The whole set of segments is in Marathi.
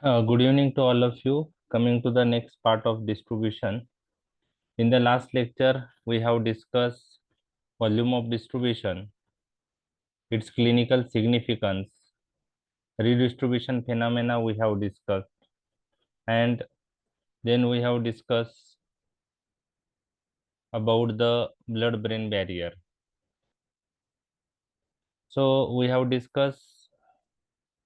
Good evening to all of you. Coming to the next part of distribution. In the last lecture, we have discussed volume of distribution, its clinical significance, redistribution phenomena we have discussed, and then we have discussed about the blood-brain barrier. So we have discussed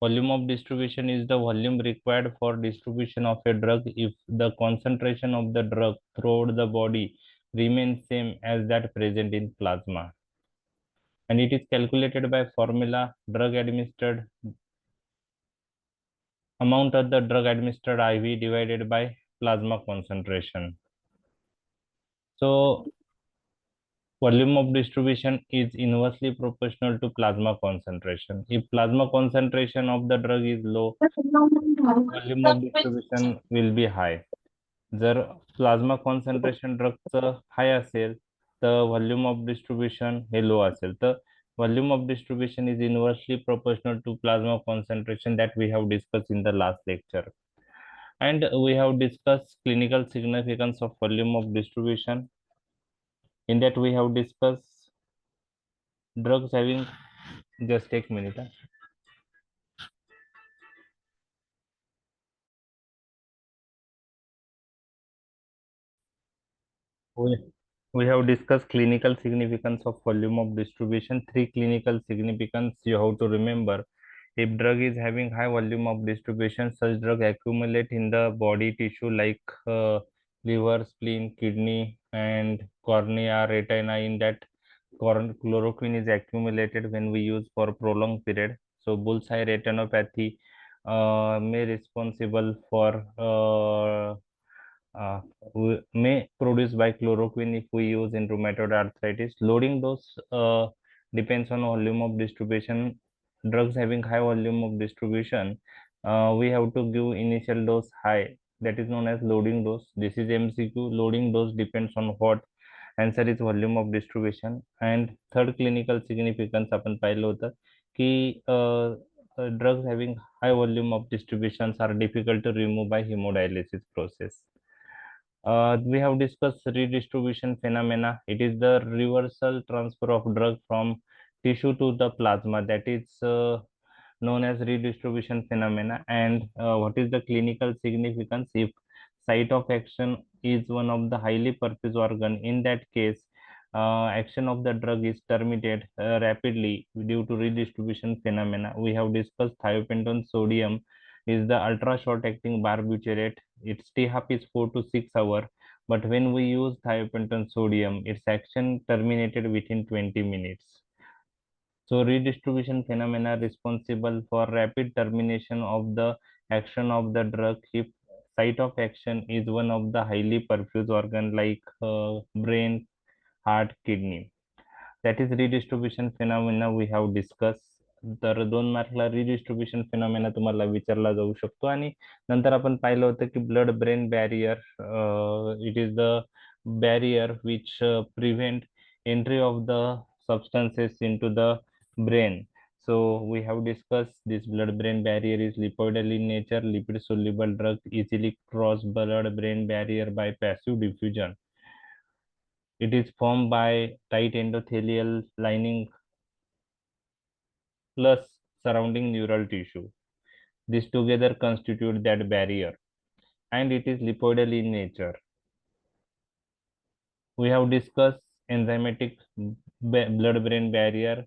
volume of distribution is the volume required for distribution of a drug if the concentration of the drug throughout the body remains same as that present in plasma, and it is calculated by formula drug administered amount of the drug administered IV divided by plasma concentration. So volume of distribution is inversely proportional to plasma concentration. If plasma concentration of the drug is low, volume of distribution will be high. जर प्लाझ्मा कॉन्सन्ट्रेशन ड्रगचं हाय असेल तर व्हॉल्यूम ऑफ डिस्ट्रीब्युशन हे लो असेल तर volume of distribution is inversely proportional to plasma concentration that we have discuss in the last lecture and we have discussed clinical significance of volume of distribution. In that we have discussed drugs having, just take minute. We have discussed clinical significance of volume of distribution. Three clinical significance you have to remember. If drug is having high volume of distribution, such drug accumulate in the body tissue like liver, spleen, kidney, and cornea, retina. In that, chloroquine is accumulated when we use for prolonged period. So bullseye retinopathy may responsible for uh, may produce by chloroquine if we use in rheumatoid arthritis. Loading dose depends on volume of distribution. Drugs having high volume of distribution, we have to give initial dose high. That is known as loading dose. This is MCQ. Loading dose depends on what. Answer is volume of distribution. And third clinical significance आपण पाहिलं होतं की drugs having high volume of distributions are difficult to remove by hemodialysis process. We have discussed redistribution phenomena. It is the reversal transfer of drug from tissue to the plasma, that is known as redistribution phenomena. And what is the clinical significance? If site of action is one of the highly perfused organ, in that case action of the drug is terminated rapidly due to redistribution phenomena. We have discussed thiopentone sodium is the ultra short acting barbiturate. Its T-half is 4 to 6 hours, but when we use thiopentone sodium, its action terminated within 20 minutes. So redistribution phenomena responsible for rapid termination of the action of the drug if site of action is one of the highly perfused organ like brain, heart, kidney. That is redistribution phenomena we have discussed. तर 2 मार्कला रिडिस्ट्रीब्युशन फिनॉमिना तुम्हाला विचारला जाऊ शकतो. आणि नंतर आपण पाहिलं होतं की blood brain barrier, it is the barrier which prevent entry of the substances into the brain. So we have discussed this blood brain barrier is lipoidal in nature. Lipid soluble drug easily cross blood brain barrier by passive diffusion. It is formed by tight endothelial lining plus surrounding neural tissue. This together constitute that barrier, and it is lipoidal in nature. We have discussed enzymatic blood-brain barrier.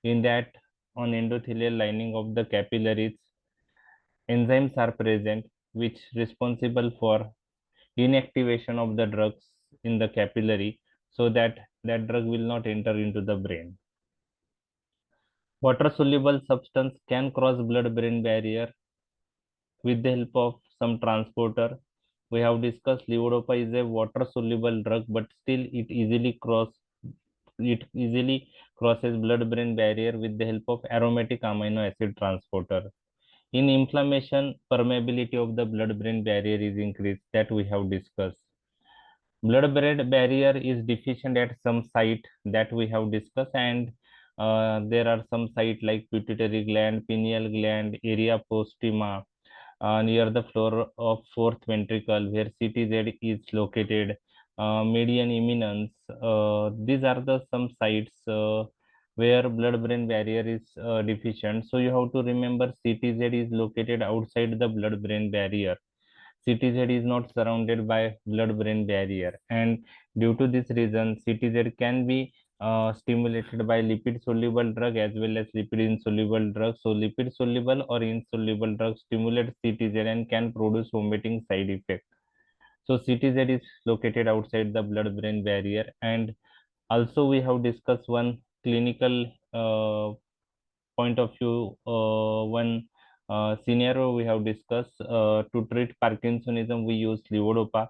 In that, on endothelial lining of the capillaries, enzymes are present which responsible for inactivation of the drugs in the capillary so that that drug will not enter into the brain. Water soluble substance can cross blood-brain barrier with the help of some transporter. We have discussed levodopa is a water soluble drug, but still it easily crosses blood-brain barrier with the help of aromatic amino acid transporter. In inflammation, permeability of the blood-brain barrier is increased, that we have discussed. Blood-brain barrier is deficient at some site, that we have discussed, and there are some site like pituitary gland, pineal gland, area postima, near the floor of fourth ventricle where CTZ is located. Median eminence. These are the some sites where blood-brain barrier is deficient. So you have to remember CTZ is located outside the blood-brain barrier. CTZ is not surrounded by blood-brain barrier, and due to this reason, CTZ can be stimulated by lipid-soluble drug as well as lipid-insoluble drug. So lipid-soluble or insoluble drug stimulate CTZ and can produce vomiting side effect. So CTZ is located outside the blood-brain barrier, and also we have discussed one clinical point of view, one scenario we have discussed. To treat Parkinsonism, we use levodopa,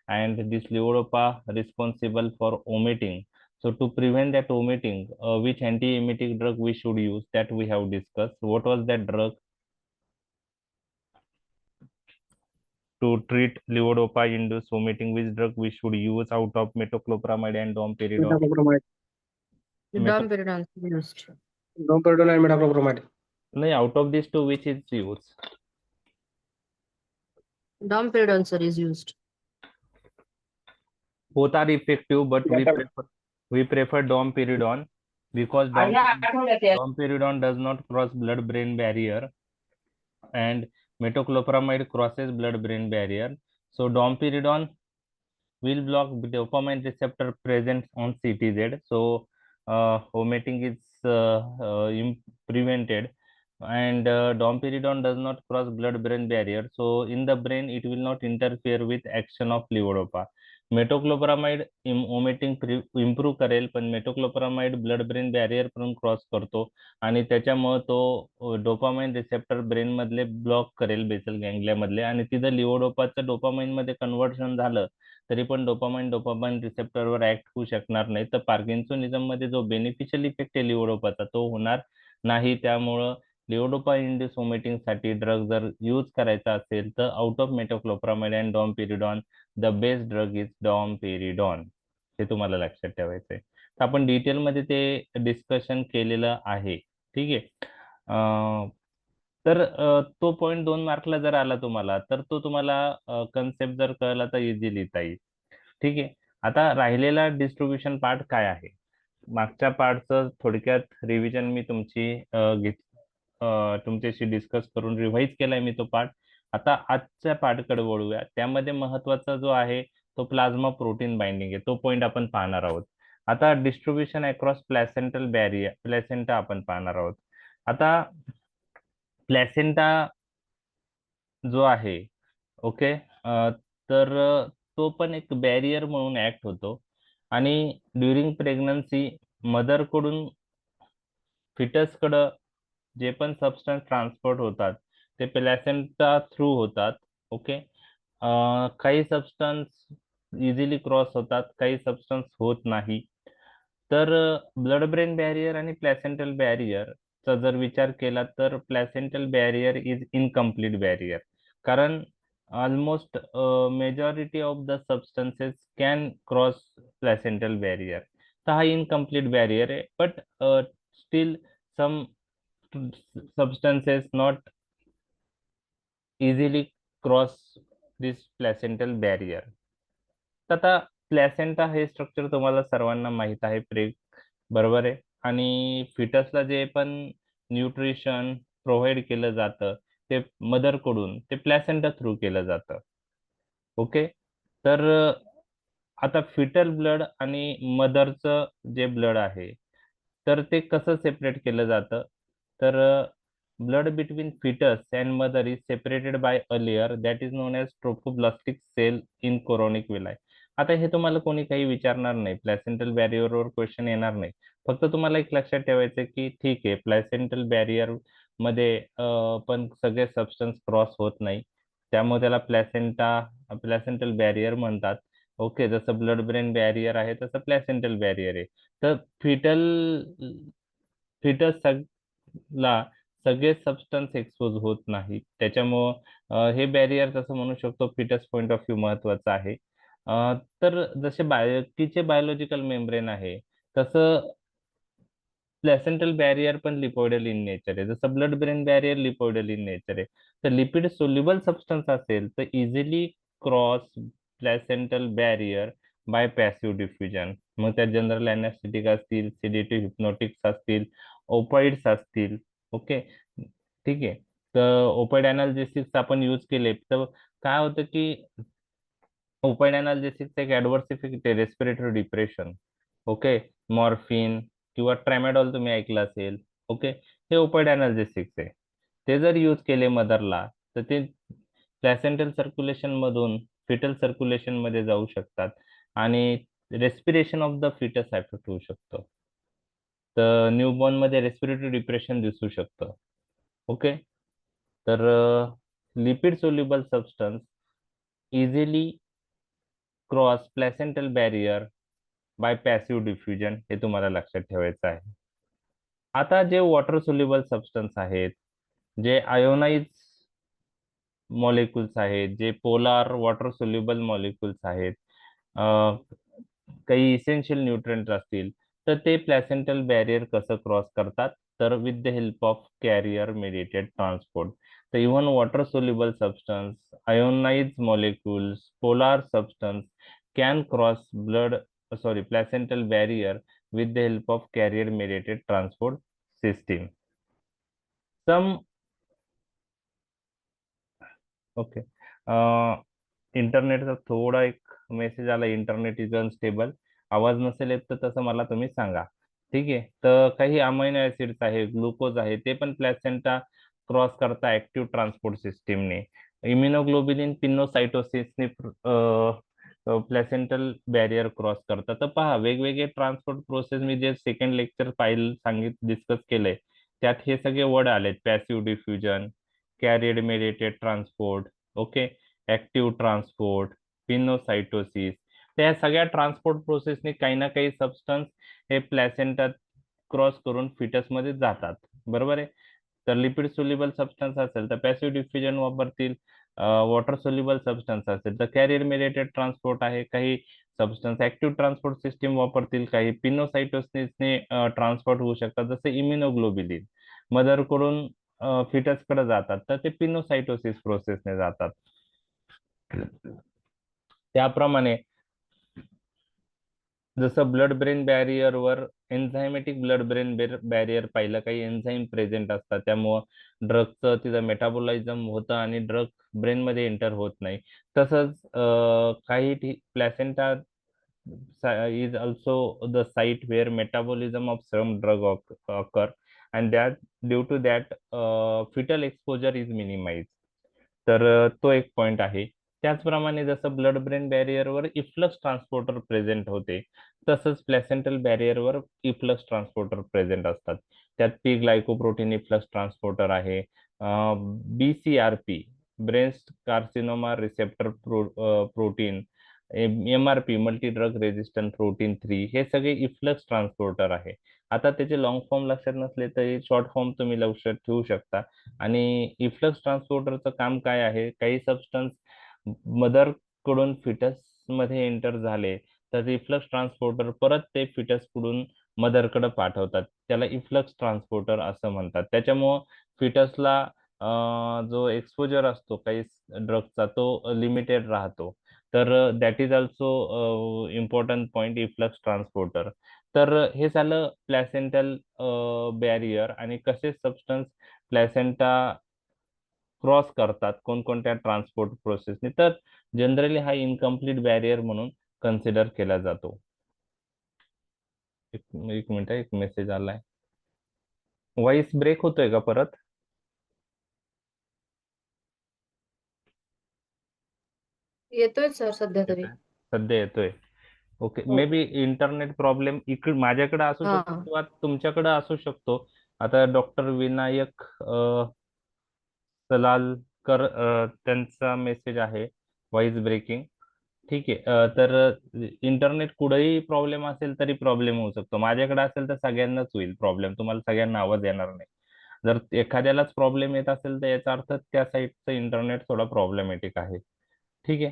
and this levodopa responsible for vomiting. So to prevent that vomiting, which anti-emetic drug we should use, that we have discussed. What was that drug to treat levodopa-induced vomiting? Which drug we should use out of metoclopramide and domperidone? Metoclopramide. Meto Domperidone used. Domperidone and metoclopramide. no, out of these two, which is used? Domperidone, sir, is used. Both are effective, but we prefer domperidone because domperidone does not cross blood-brain barrier, and metoclopramide crosses blood-brain barrier. So domperidone will block dopamine receptor present on CTZ. So vomiting is prevented, and domperidone does not cross blood-brain barrier. So in the brain, it will not interfere with action of levodopa. Metoclopramide vomiting improve करेल, पण मेटोक्लोप्रामाइड ब्लड ब्रेन बॅरियर पण क्रॉस करतो आणि त्याच्यामुळे तो डोपामाइन रिसेप्टर ब्रेन मधले ब्लॉक करेल बेसल गँग्लिया मधले, आणि तिथं लिओडोपाचं डोपामाइन मध्ये कन्व्हर्शन झालं तरी पण डोपामाइन रिसेप्टरवर ऍक्ट होऊ शकणार नाही. तर पार्किन्सोनिझम मध्ये जो बेनिफिशियल इफेक्ट आहे लिओडोपाचा तो होणार नाही. त्यामुळं लिओडोपा इंड्यूस वॉमिटिंग साठी ड्रग जर यूज करायचा असेल तर out of metoclopramide and domperidone the best drug is domperidone. हे तुम्हाला लक्षात ठेवायचं आहे. तर आपण डिटेल मध्ये ते डिस्कशन केलेलं आहे. ठीक आहे. तर तो पॉईंट 2 मार्कला जर आला तुम्हाला तर तो तुम्हाला कन्सेप्ट जर कळला तर इझी लिहिता येईल. ठीक आहे. आता राहिलेला डिस्ट्रीब्युशन पार्ट काय आहे? मागच्या पार्टचं थोडक्यात रिव्हिजन मी तुमच्याशी डिस्कस करून रिव्हाइज केलाय मी तो पार्ट. आता आजच्या पार्टकडे वळूया. त्यामध्ये महत्वाचा जो आहे तो प्लाझ्मा प्रोटीन बाइंडिंग आहे. तो पॉइंट आपण पाहणार आहोत. आता डिस्ट्रीब्युशन अक्रॉस प्लॅसेंटल बॅरियर, प्लॅसेंटा आपण पाहणार आहोत. आता प्लॅसेंटा जो आहे, ओके, तर तो पण एक बॅरियर म्हणून ऍक्ट होतो आणि ड्युरिंग प्रेग्नन्सी मदरकडून फिटसकडं जे पण सबस्टन्स ट्रान्सपोर्ट होतात ते प्लॅसेंटा थ्रू होतात. ओके. काही सबस्टन्स इझिली क्रॉस होतात, काही सबस्टन्स होत नाही. तर ब्लड ब्रेन बॅरियर आणि प्लॅसेंटल बॅरियरचा जर विचार केला तर placental barrier is incomplete barrier, कारण almost majority of the substances can cross placental barrier. तर हा इनकम्प्लीट बॅरियर आहे, but still some substances not easily cross this placental barrier. आता प्लॅसेंटा हे स्ट्रक्चर तुम्हाला सर्वांना माहित आहे, प्रेग, बरोबर आहे. आणि फिटसला जे पण न्यूट्रिशन प्रोव्हाइड केलं जातं ते मदरकडून ते प्लॅसेंटा थ्रू केलं जातं. ओके. तर आता फिटल ब्लड आणि मदरचं जे ब्लड आहे तर ते कसं सेपरेट केलं जातं? तर blood between fetus and mother is separated by a layer that is known as trophoblastic cell in chorionic villi. आता हे तुम्हाला कोणी काही विचारणार नाही, प्लॅसेंटल बॅरियरवर क्वेश्चन येणार नाही. फक्त तुम्हाला एक लक्षात ठेवायचं की ठीक आहे, प्लॅसेंटल बॅरियर मध्ये पण सगळे सबस्टन्स क्रॉस होत नाही, त्यामुळे त्याला प्लॅसेंटल बॅरियर म्हणतात. ओके. जसं ब्लड ब्रेन बॅरियर आहे तसं प्लॅसेंटल बॅरियर आहे. तर फिटस ला सगळे सबस्टन्स एक्सपोज होत नाही, त्याच्यामुळं हे बॅरियर तसं म्हणू शकतो फिटस पॉइंट ऑफ व्ह्यू महत्वाचं आहे. तर जसे बाकीचे बायोलॉजिकल मेम्ब्रेन आहे तसं प्लॅसेंटल बॅरियर पण लिपोइडल इन नेचर आहे, जसं blood brain barrier lipoidal in nature आहे. तर लिपिड सोल्युबल सबस्टन्स असेल तर easily cross placental barrier by passive diffusion. मग त्यात जनरल अनेस्थेटिक असतील, सिडेटिव्ह हिप्नोटिक्स असतील, ओपाइड्स असतील. ओके, ठीक आहे. तर ओपाइड अनाल्जेसिक्स आपण यूज केले तर काय होतं की ओपाइड अनाल्जेसिक्स एक ऍडव्हर्स इफेक्ट आहे, रेस्पिरेटरी डिप्रेशन. ओके, मॉर्फिन किंवा ट्रॅमाडॉल तुम्ही ऐकलं असेल. ओके, हे ओपाइड अनाल्जेसिक्स आहे. ते जर यूज केले मदरला तर ते प्लॅसेंटल सर्क्युलेशन मधून फिटल सर्क्युलेशन मध्ये जाऊ शकतात आणि respiration of the fetus affect होऊ शकतं. तर न्यूबॉर्न मध्ये रेस्पिरेटरी डिप्रेशन दिसू शकतं. ओके, तर lipid soluble substance easily cross placental barrier by passive diffusion, हे तुम्हाला लक्षात ठेवायचं आहे. आता जे वॉटर सोल्युबल सबस्टन्स आहेत, जे आयोनाइज मॉलिक्युल्स आहेत, जे पोलार वॉटर सोल्युबल मॉलिक्युल्स आहेत, काही इसेन्शियल न्यूट्रिएंट असतील, तर ते प्लॅसेंटल बॅरियर कसं क्रॉस करतात, तर with the help of carrier mediated transport. तर even water soluble substance, ionize molecules, polar substance can cross placental barrier with the help of carrier mediated transport system. Some okay, इंटरनेटचा थोडा एक मेसेज आला, इंटरनेट इज अनस्टेबल. आवाज नसेल येत तर तसं मला तुम्ही सांगा. ठीक आहे, तर काही अमायनो ऍसिड्स आहे, ग्लुकोज आहे, ते पण प्लॅसेंटा क्रॉस करता ऍक्टिव्ह ट्रान्सपोर्ट सिस्टीमने. इम्युनोग्लोबिलिन पिनोसाइटोसिसने प्लॅसेंटल बॅरियर क्रॉस करतात. तर पहा, वेगवेगळे ट्रान्सपोर्ट प्रोसेस मी जे सेकंड लेक्चर डिस्कस केलंय त्यात हे सगळे वर्ड आलेत: passive diffusion, carrier mediated transport, okay, active transport, pinocytosis. त्या सगळ्या ट्रान्सपोर्ट प्रोसेसने काही ना काही सबस्टन्स हे प्लॅसेंटा क्रॉस करून फिटस मध्ये जातात. बरोबर आहे. तर लिपिड सोल्युबल सबस्टन्स असेल तर पॅसिव्ह डिफ्युजन वापरतील, वॉटर सोल्युबल सबस्टन्स असेल तर कॅरियर मेडिएटेड ट्रान्सपोर्ट आहे, काही सबस्टन्स ऍक्टिव्ह ट्रान्सपोर्ट सिस्टीम वापरतील, काही पिनोसाइटोसिसने ट्रान्सपोर्ट होऊ शकतात, जसे इम्युनोग्लोबिलिन मदरकडून फिटस कडे जातात तर ते पिनोसाइटोसिस प्रोसेसने जातात. त्याप्रमाणे जसं ब्लड ब्रेन बॅरियरवर एन्झायमॅटिक ब्लड ब्रेन बॅरियर पाहिलं, काही एन्झाईम प्रेझेंट असतात, त्यामुळं ड्रगचं तिथं मेटाबोलाइझम होतं आणि ड्रग ब्रेनमध्ये एंटर होत नाही. तसंच काही placenta is also the site where metabolism of some drug occur, and that due to that fetal exposure is minimized. तर तो एक पॉइंट आहे. त्याचप्रमाणे जसं ब्लड ब्रेन बॅरियरवर इफ्लक्स ट्रान्सपोर्टर प्रेझेंट होते, तसंच प्लॅसेंटल बॅरियरवर इफ्लक्स ट्रान्सपोर्टर प्रेझेंट असतात. त्यात पी ग्लायकोप्रोटीन इफ्लक्स ट्रान्सपोर्टर आहे, BCRP breast carcinoma receptor protein, MRP multi drug resistant protein 3, हे सगळे इफ्लक्स ट्रान्सपोर्टर आहे. आता त्याचे लॉंग फॉर्म लक्षात नसले तरी शॉर्ट फॉर्म तुम्ही लक्षात ठेवू शकता. आणि इफ्लक्स ट्रान्सपोर्टरचं काम काय आहे, काही सबस्टन्स मदर कडून फिटस मध्ये एंटर झाले तर इफ्लक्स ट्रान्सपोर्टर परत ते फिटस कडून मदरकडे पाठवतात, त्याला इफ्लक्स ट्रान्सपोर्टर असं म्हणतात. त्याच्यामुळं फिटसला जो एक्सपोजर असतो काही ड्रगचा तो लिमिटेड राहतो. तर that is also important point, efflux transporter. तर हे झालं प्लॅसेंटल बॅरियर आणि कसे सबस्टन्स प्लॅसेंटा क्रॉस करतात कोणकोणत्या ट्रान्सपोर्ट प्रोसेसने. तर जनरली हा इनकम्प्लीट बॅरियर म्हणून कन्सिडर केला जातो. एक मिनिट, एक मेसेज आलाय. व्हॉइस ब्रेक होतोय का परत? येतोय सर सध्या तरी. सध्या येतोय. ओके, हो. मे बी इंटरनेट प्रॉब्लेम माझ्याकडे असू हा. शकतो किंवा तुमच्याकडे असू शकतो. आता डॉक्टर विनायक सलालकर त्यांचा मेसेज आहे व्हॉइस ब्रेकिंग. ठीक आहे, तर इंटरनेट कुठेही प्रॉब्लेम असेल तरी प्रॉब्लेम होऊ शकतो. माझ्याकडे असेल तर सगळ्यांनाच होईल प्रॉब्लेम, तुम्हाला सगळ्यांना आवाज येणार नाही. जर एखाद्यालाच प्रॉब्लेम येत असेल तर याचा अर्थ त्या साईटचं इंटरनेट थोडा प्रॉब्लेमॅटिक आहे. ठीक आहे,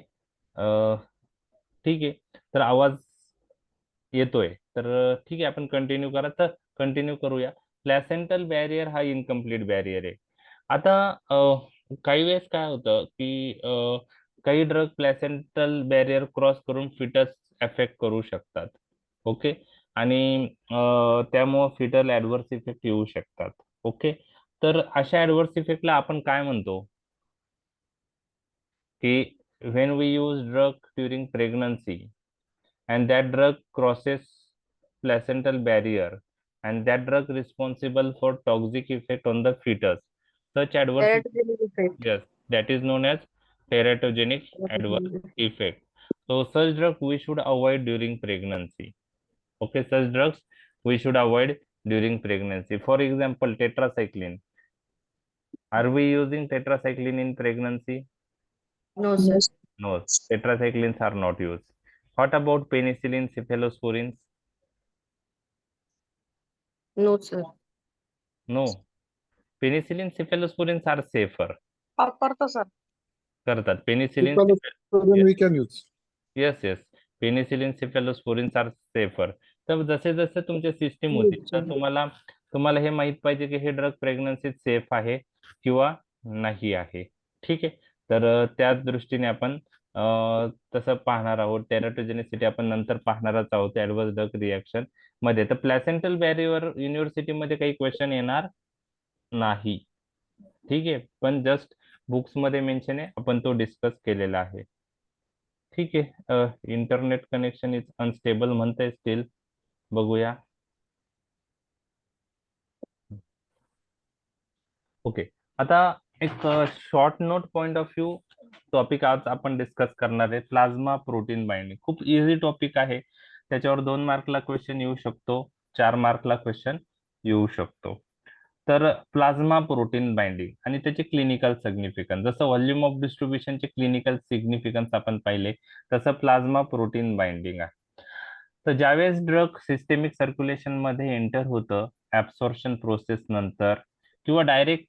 ठीक आहे. तर आवाज येतोय तर ठीक आहे, आपण कंटिन्यू करा. तर कंटिन्यू करूया. प्लॅसेंटल बॅरियर हा इनकम्प्लीट बॅरियर आहे. आता काही वेळेस काय होतं की काही ड्रग प्लॅसेंटल बॅरियर क्रॉस करून फिटस अफेक्ट करू शकतात. ओके. आणि त्यामुळे फिटल ऍडव्हर्स इफेक्ट येऊ शकतात. ओके. तर अशा ऍडव्हर्स इफेक्टला आपण काय म्हणतो की when we use drug during pregnancy and that drug crosses placental barrier and that drug responsible for toxic effect on the fetus, such adverse Teratogenic effect. yes, that is known as teratogenic adverse effect. So such drug we should avoid during pregnancy. Okay, such drugs we should avoid during pregnancy. For example, tetracycline. Are we using tetracycline in pregnancy? No, sir. No, tetracyclines are not used. What about penicillin, cephalosporins? No, sir. No. Penicillin, cephalosporins are safer. करतो सर. करतात. Penicillin, Cephalosporin we can use. yes, yes. Penicillin, cephalosporins are safer. तर जसे जसे तुमचे सिस्टीम होती तर तुम्हाला हे माहित पाहिजे की हे ड्रग प्रेग्नन्सीत सेफ आहे किंवा नाही आहे. ठीक आहे. तर त्या दृष्टीने आपण तसं पाहणार आहोत. टेराटोजेनिसिटी आपण नंतर पाहणारच आहोत ऍडव्हर्स ड्रग रिॲक्शन मध्ये. तर प्लॅसेंटल बॅरियर युनिव्हर्सिटीमध्ये काही क्वेश्चन येणार नाही. ठीक आहे. पण जस्ट बुक्स मध्ये मेन्शन आहे, आपण तो डिस्कस केलेला आहे. ठीक आहे. इंटरनेट कनेक्शन इज अनस्टेबल म्हणतंय स्टील. बघूया. ओके. आता एक short note point of view topic आज आपण डिस्कस करणार आहे, प्लाझ्मा प्रोटीन बाइंडिंग. खूप इझी टॉपिक आहे. त्याच्यावर 2 मार्कला क्वेश्चन येऊ शकतो, 4 मार्कला क्वेश्चन येऊ शकतो. तर प्लाझ्मा प्रोटीन बाइंडिंग आणि त्याचे क्लिनिकल सिग्निफिकन्स, जसं व्हॉल्यूम ऑफ डिस्ट्रीब्युशनचे क्लिनिकल सिग्निफिकन्स आपण पाहिले, तसं प्लाझ्मा प्रोटीन बाइंडिंग आहे. तर ज्यावेळेस ड्रग सिस्टेमिक सर्क्युलेशन मध्ये एंटर होतं ऍब्सॉर्प्शन प्रोसेस नंतर किंवा डायरेक्ट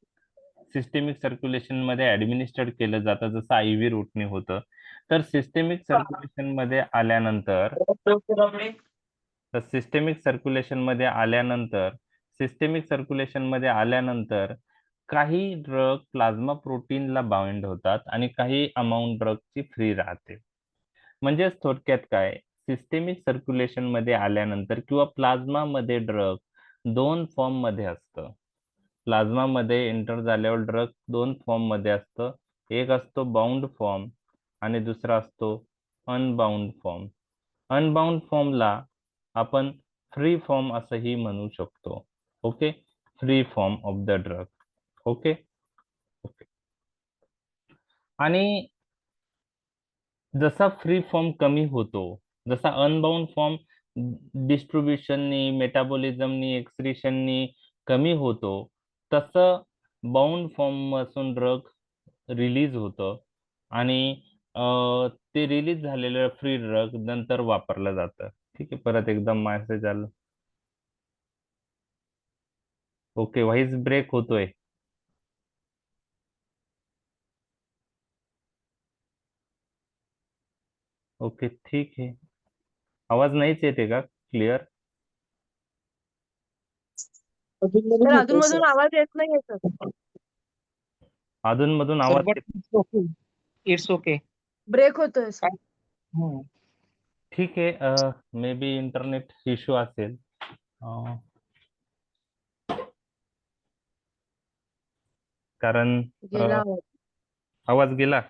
सिस्टेमिक सर्क्युलेशन मध्ये ऍडमिनिस्टर्ड केलं जातं, जसं IV रूटने होतं. तर सिस्टेमिक सर्क्युलेशन मध्ये आल्यानंतर काही ड्रग प्लाझ्मा प्रोटीनला बाइंड होतात आणि काही अमाऊंट ड्रगची फ्री राहते. म्हणजेच थोडक्यात काय, सिस्टेमिक सर्क्युलेशन मध्ये आल्यानंतर किंवा प्लाझ्मा मध्ये ड्रग 2 फॉर्म मध्ये असतं. प्लाझ्मा मध्ये एंटर झाल्यावर ड्रग 2 फॉर्म मध्ये असतं. एक असतो बाउंड फॉर्म आणि दुसरा असतो अनबाउंड फॉर्म. अनबाउंड फॉर्मला आपण फ्री फॉर्म असंही म्हणू शकतो. Okay. Free form of the drug. Okay. Okay. आणि जसा फ्री फॉर्म कमी होतो, जसा अनबाउंड फॉर्म डिस्ट्रीब्युशननी, मेटाबॉलिझमनी, एक्सक्रिशननी कमी होतो, तसं बाउंड फॉर्म पासून ड्रग रिलीज होतं आणि ते रिलीज झालेलं फ्री ड्रग नंतर वापरलं जातं. ठीक आहे. परत एकदम मेसेज आलं. ओके. व्हॉइस ब्रेक होतोय. ओके. ठीक आहे. आवाज नाहीच येते का क्लिअर? सर अधूनमधून आवाज येत नाहीये सर. अधूनमधून आवाज येतो. It's okay. ब्रेक होतोय सर. ठीक आहे. मे बी इंटरनेट इश्यू असेल. कारण गेला आवाज. आवाज गेला.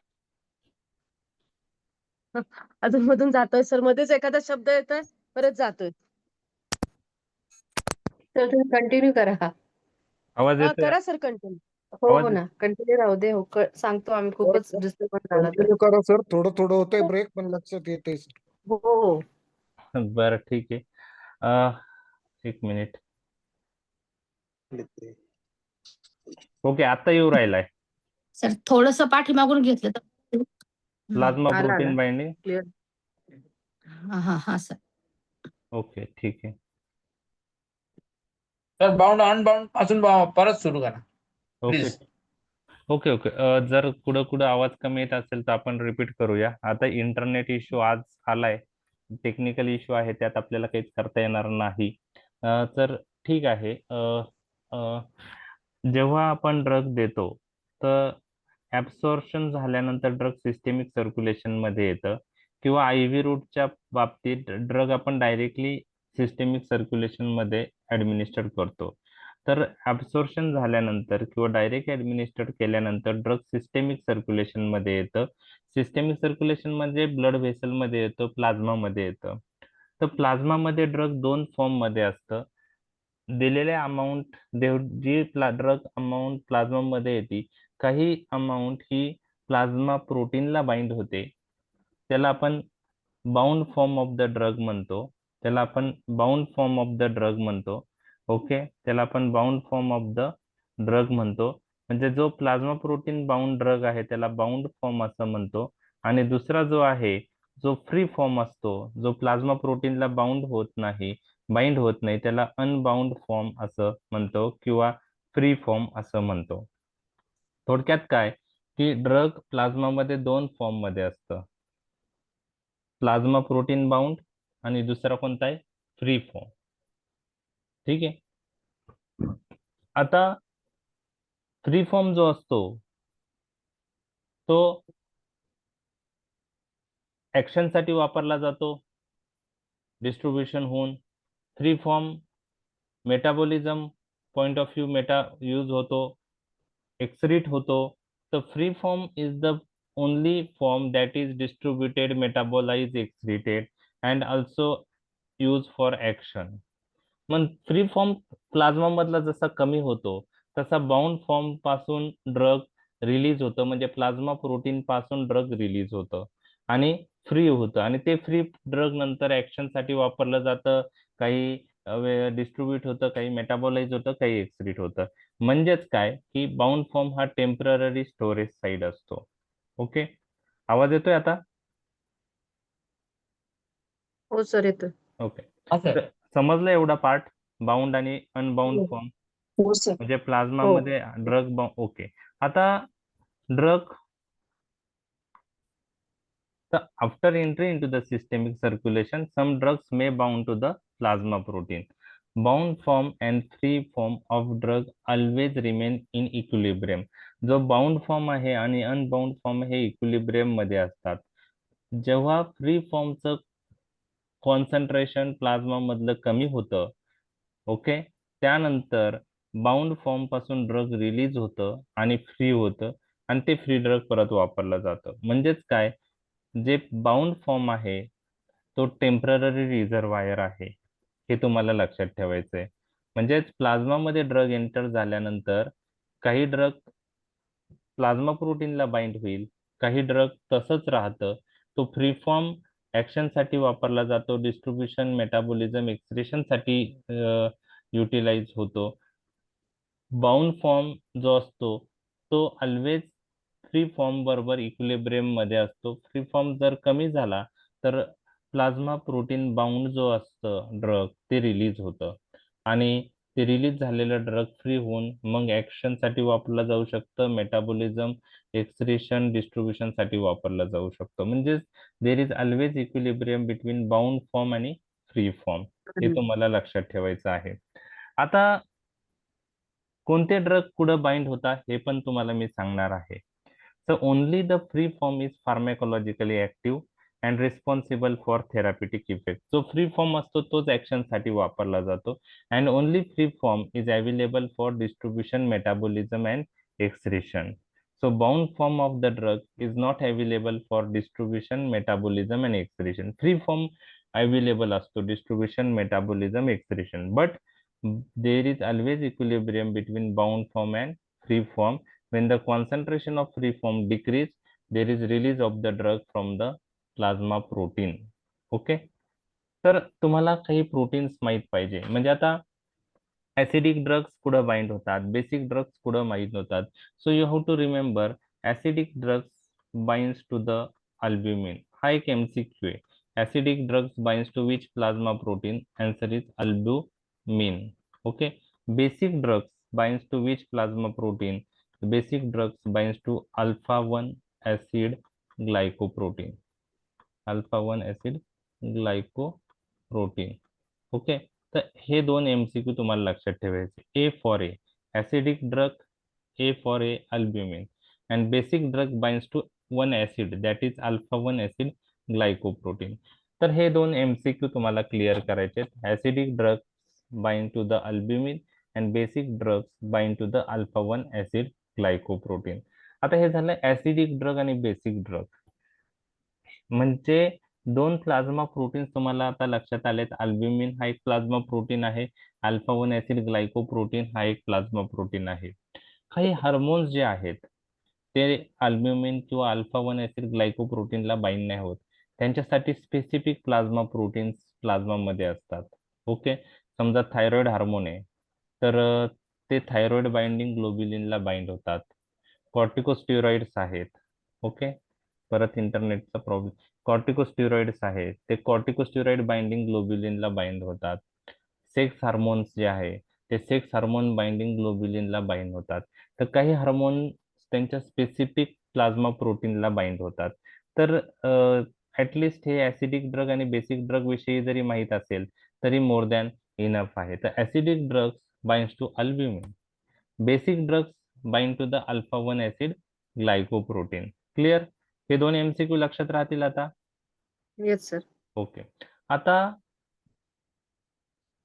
अधूनमधून जातोय सर, मध्येच एखादा शब्द येतोय परत जातोय. तर तुम्ही कंटिन्यू करा. आवाज येतोय. करा सर कंटिन्यू. हो आवाज ना, कंटिन्यू राहू दे. हो, सांगतो आम्ही. खूपच डिस्टर्बन्स झाला तर. कंटिन्यू करा सर. थोडं थोडं होतंय ब्रेक, पण लक्षात येते. हो हो. बरं ठीक आहे. एक मिनिट. ओके. आता येऊ राहिलाय. सर थोडस पाठीमागून घेतलं तर प्लाझ्मा आला, प्रोटीन आला. बाइंडिंग. क्लिअर. हा सर. ओके. ठीक आहे. सर बाउंड अनबाउंड पासून परत सुरू करा. ओके. प्लीज. ओके. ओके. जर कुठं आवाज कमी येत असेल तर आपण रिपीट करूया. आता इंटरनेट इश्यू आज आलाय, टेक्निकल इश्यू आहे, त्यात आपल्याला काहीच करता येणार नाही. तर ठीक आहे. अ, जेव्हा आपण ड्रग देतो तर ऍब्सॉर्प्शन झाल्यानंतर ड्रग सिस्टेमिक सर्क्युलेशन मध्ये येतं किंवा आय व्ही रूटच्या बाबतीत ड्रग आपण डायरेक्टली सिस्टेमिक सर्क्युलेशन मध्ये ऍडमिनिस्टर करतो. तर ऍब्सॉर्प्शन झाल्यानंतर किंवा डायरेक्ट ऍडमिनिस्टर केल्यानंतर ड्रग सिस्टेमिक सर्क्युलेशन मध्ये येतं. सिस्टेमिक सर्क्युलेशन म्हणजे ब्लड व्हेसल मध्ये येतं, प्लाझ्मा मध्ये येतं. तर प्लाझ्मा मध्ये ड्रग दोन फॉर्म मध्ये असतं. दिलेल्या अमाऊंट जी ड्रग अमाऊंट प्लाझ्मा मध्ये येते, काही अमाऊंट ही प्लाझ्मा प्रोटीनला बाइंड होते, त्याला आपण bound form of the drug म्हणतो. त्याला आपण bound form of the drug म्हणतो. ओके, त्याला आपण bound form of the drug म्हणतो. म्हणजे जो प्लाझ्मा प्रोटीन बाउंड ड्रग आहे त्याला बाउंड फॉर्म असं म्हणतो. आणि दुसरा जो आहे, जो फ्री फॉर्म असतो, जो प्लाझ्मा प्रोटीनला बाइंड होत नाही, त्याला अनबाउंड फॉर्म असं म्हणतो किंवा फ्री फॉर्म असं म्हणतो. थोडक्यात काय की ड्रग प्लाझ्मा मध्ये दोन फॉर्म मध्ये असतं, प्लाझ्मा प्रोटीन बाउंड आणि दुसरा कोणता आहे, फ्री फॉर्म. ठीक आहे. आता फ्री फॉर्म जो असतो तो ऍक्शन साठी वापरला जातो, डिस्ट्रीब्युशन होऊन. Free form metabolism point of view use होतो, एक्सक्रीट होतो. तर free form is the only form that is distributed, metabolize, excreted and also use for action. मग फ्री फॉर्म प्लाझ्मा मधला जसा कमी होतो तसा बाउंड फॉर्म पासून ड्रग रिलीज होतं, म्हणजे प्लाझ्मा प्रोटीन पासून ड्रग रिलीज होतं आणि फ्री होतं. आणि ते फ्री ड्रग नंतर ऍक्शन साठी वापरलं जातं. काही डिस्ट्रीब्यूट होतं, काही मेटाबोलाइज होतं, काही एक्सक्रीट होतं. म्हणजेच काय की बाउंड फॉर्म हा टेम्पररी स्टोरेज साइड असतो. ओके, आवाज येतोय आता? हो सर येतोय. ओके, हा सर. समजलं एवढा पार्ट, बाउंड आणि अनबाउंड हो. फॉर्म. हो सर. म्हणजे प्लाझ्मा हो. मध्ये ड्रग ओके. आता drug after entry into the systemic circulation, some drugs may bound to the plasma protein. Bound form and free form of drug always remain in equilibrium. जो बाउंड फॉर्म आहे आणि अनबाउंड फॉर्म हे इक्विलिब्रियम मध्ये असतात. जेव्हा फ्री फॉर्मचं कॉन्सन्ट्रेशन प्लाझ्मा मधलं कमी होतं, ओके, त्यानंतर बाउंड फॉर्म पासून ड्रग रिलीज होतं आणि फ्री होतं आणि ते फ्री ड्रग परत वापरलं जातं. म्हणजेच काय, जे बाउंड फॉर्म आहे तो टेम्पररी रिझर्वायर आहे, हे तुम्हाला लक्षात ठेवायचंय. म्हणजेच प्लाझ्मा मध्ये ड्रग एंटर झाल्यानंतर काही ड्रग प्लाझ्मा प्रोटीनला बाइंड होईल, काही ड्रग तसंच राहतं. तो फ्री फॉर्म ऍक्शन साठी वापरला जातो, डिस्ट्रीब्युशन, मेटाबॉलिझम, एक्सक्रेशन साठी युटिलाइज होतो. बाउंड फॉर्म जो असतो तो ऑलवेज फ्री फॉर्म बरोबर इक्विलिब्रियम मध्ये असतो. फ्री फॉर्म जर कमी झाला तर प्लाझ्मा प्रोटीन बाउंड जो असतं ड्रग ते रिलीज होतं आणि ते रिलीज झालेलं ड्रग फ्री होऊन मग ऍक्शन साठी वापरलं जाऊ शकतं, मेटाबॉलिझम, एक्सक्रेशन, डिस्ट्रीब्युशन साठी वापरलं जाऊ शकतं. म्हणजे there is always equilibrium between bound form आणि फ्री फॉर्म, हे तुम्हाला लक्षात ठेवायचं आहे. आता कोणते ड्रग कुठं बाइंड होतात हे पण तुम्हाला मी सांगणार आहे. So only the free form is pharmacologically active and responsible for therapeutic effect. जो free form असतो तोच ऍक्शन साठी वापरला जातो and only free form is available for distribution, metabolism and excretion. So bound form of the drug is not available for distribution, metabolism and excretion. Free form available असतो, distribution, metabolism, excretion, but there is always equilibrium between bound form and free form. When the concentration of free form decrease, there is release of the drug from the plasma protein. Okay, तर तुम्हाला काही प्रोटीन्स माहित पाहिजे. म्हणजे आता ऍसिडिक ड्रग्स कुठं बाइंड होतात, बेसिक ड्रग्स कुठं माहित होतात. So you have to remember acidic drugs binds to the albumin. हा एक MCQ आहे. Acidic drugs binds to which plasma protein? Answer is albumin. Okay. Basic drugs binds to which plasma protein? Basic drugs binds to alpha-1 acid glycoprotein. Alpha-1 acid glycoprotein. Okay. तर हे दोन MCQ तुम्हाला लक्षात ठेवायचे. A for A acidic drug, A for A albumin, and basic drug binds to one acid that is alpha 1 acid glycoprotein. तर हे दोन MCQ तुम्हाला क्लिअर करायचे आहेत. Acidic drug bind to the albumin and basic drugs bind to the alpha 1 acid glycoprotein. आता हे झालं ऍसिडिक ड्रग आणि बेसिक ड्रग. म्हणजे दोन प्लाझ्मा प्रोटीन्स तुम्हाला आता लक्षात आलेत. अल्ब्युमिन हा एक प्लाझ्मा प्रोटीन आहे, अल्फा 1 ऍसिड ग्लायकोप्रोटीन हा एक प्लाझ्मा प्रोटीन आहे. काही हार्मोन्स जे आहेत ते अल्ब्युमिन किंवा अल्फा 1 ऍसिड ग्लायकोप्रोटीनला बाइंड नाही होत. त्यांच्यासाठी स्पेसिफिक प्लाझ्मा प्रोटीन्स प्लाझ्मामध्ये असतात. ओके, समजा थायरॉइड हार्मोन आहे तर ते थायरॉइड बाइंडिंग ग्लोब्युलिनला बाइंड होतात. कॉर्टिकोस्टिरॉइड्स आहेत. ओके, परत इंटरनेटचा प्रॉब्लेम. कॉर्टिकोस्टिरॉइड्स आहेत ते कॉर्टिकोस्टिरॉइड बाइंडिंग ग्लोब्युलिनला बाइंड होतात. सेक्स हार्मोन्स जे आहे ते सेक्स हार्मोन बाइंडिंग ग्लोब्युलिनला बाइंड होतात. तर काही हार्मोन त्यांच्या स्पेसिफिक प्लाझ्मा प्रोटीनला बाइंड होतात. तर ऍटलिस्ट हे ऍसिडिक ड्रग आणि बेसिक ड्रग विषयी जरी माहित असेल तरी मोर दॅन इनफ आहे. तर acidic drugs binds to albumin, basic drugs bind to the alpha 1 acid glycoprotein. Clear? हे दोन MCQ लक्षात राहतील आता. Yes sir. ओके, आता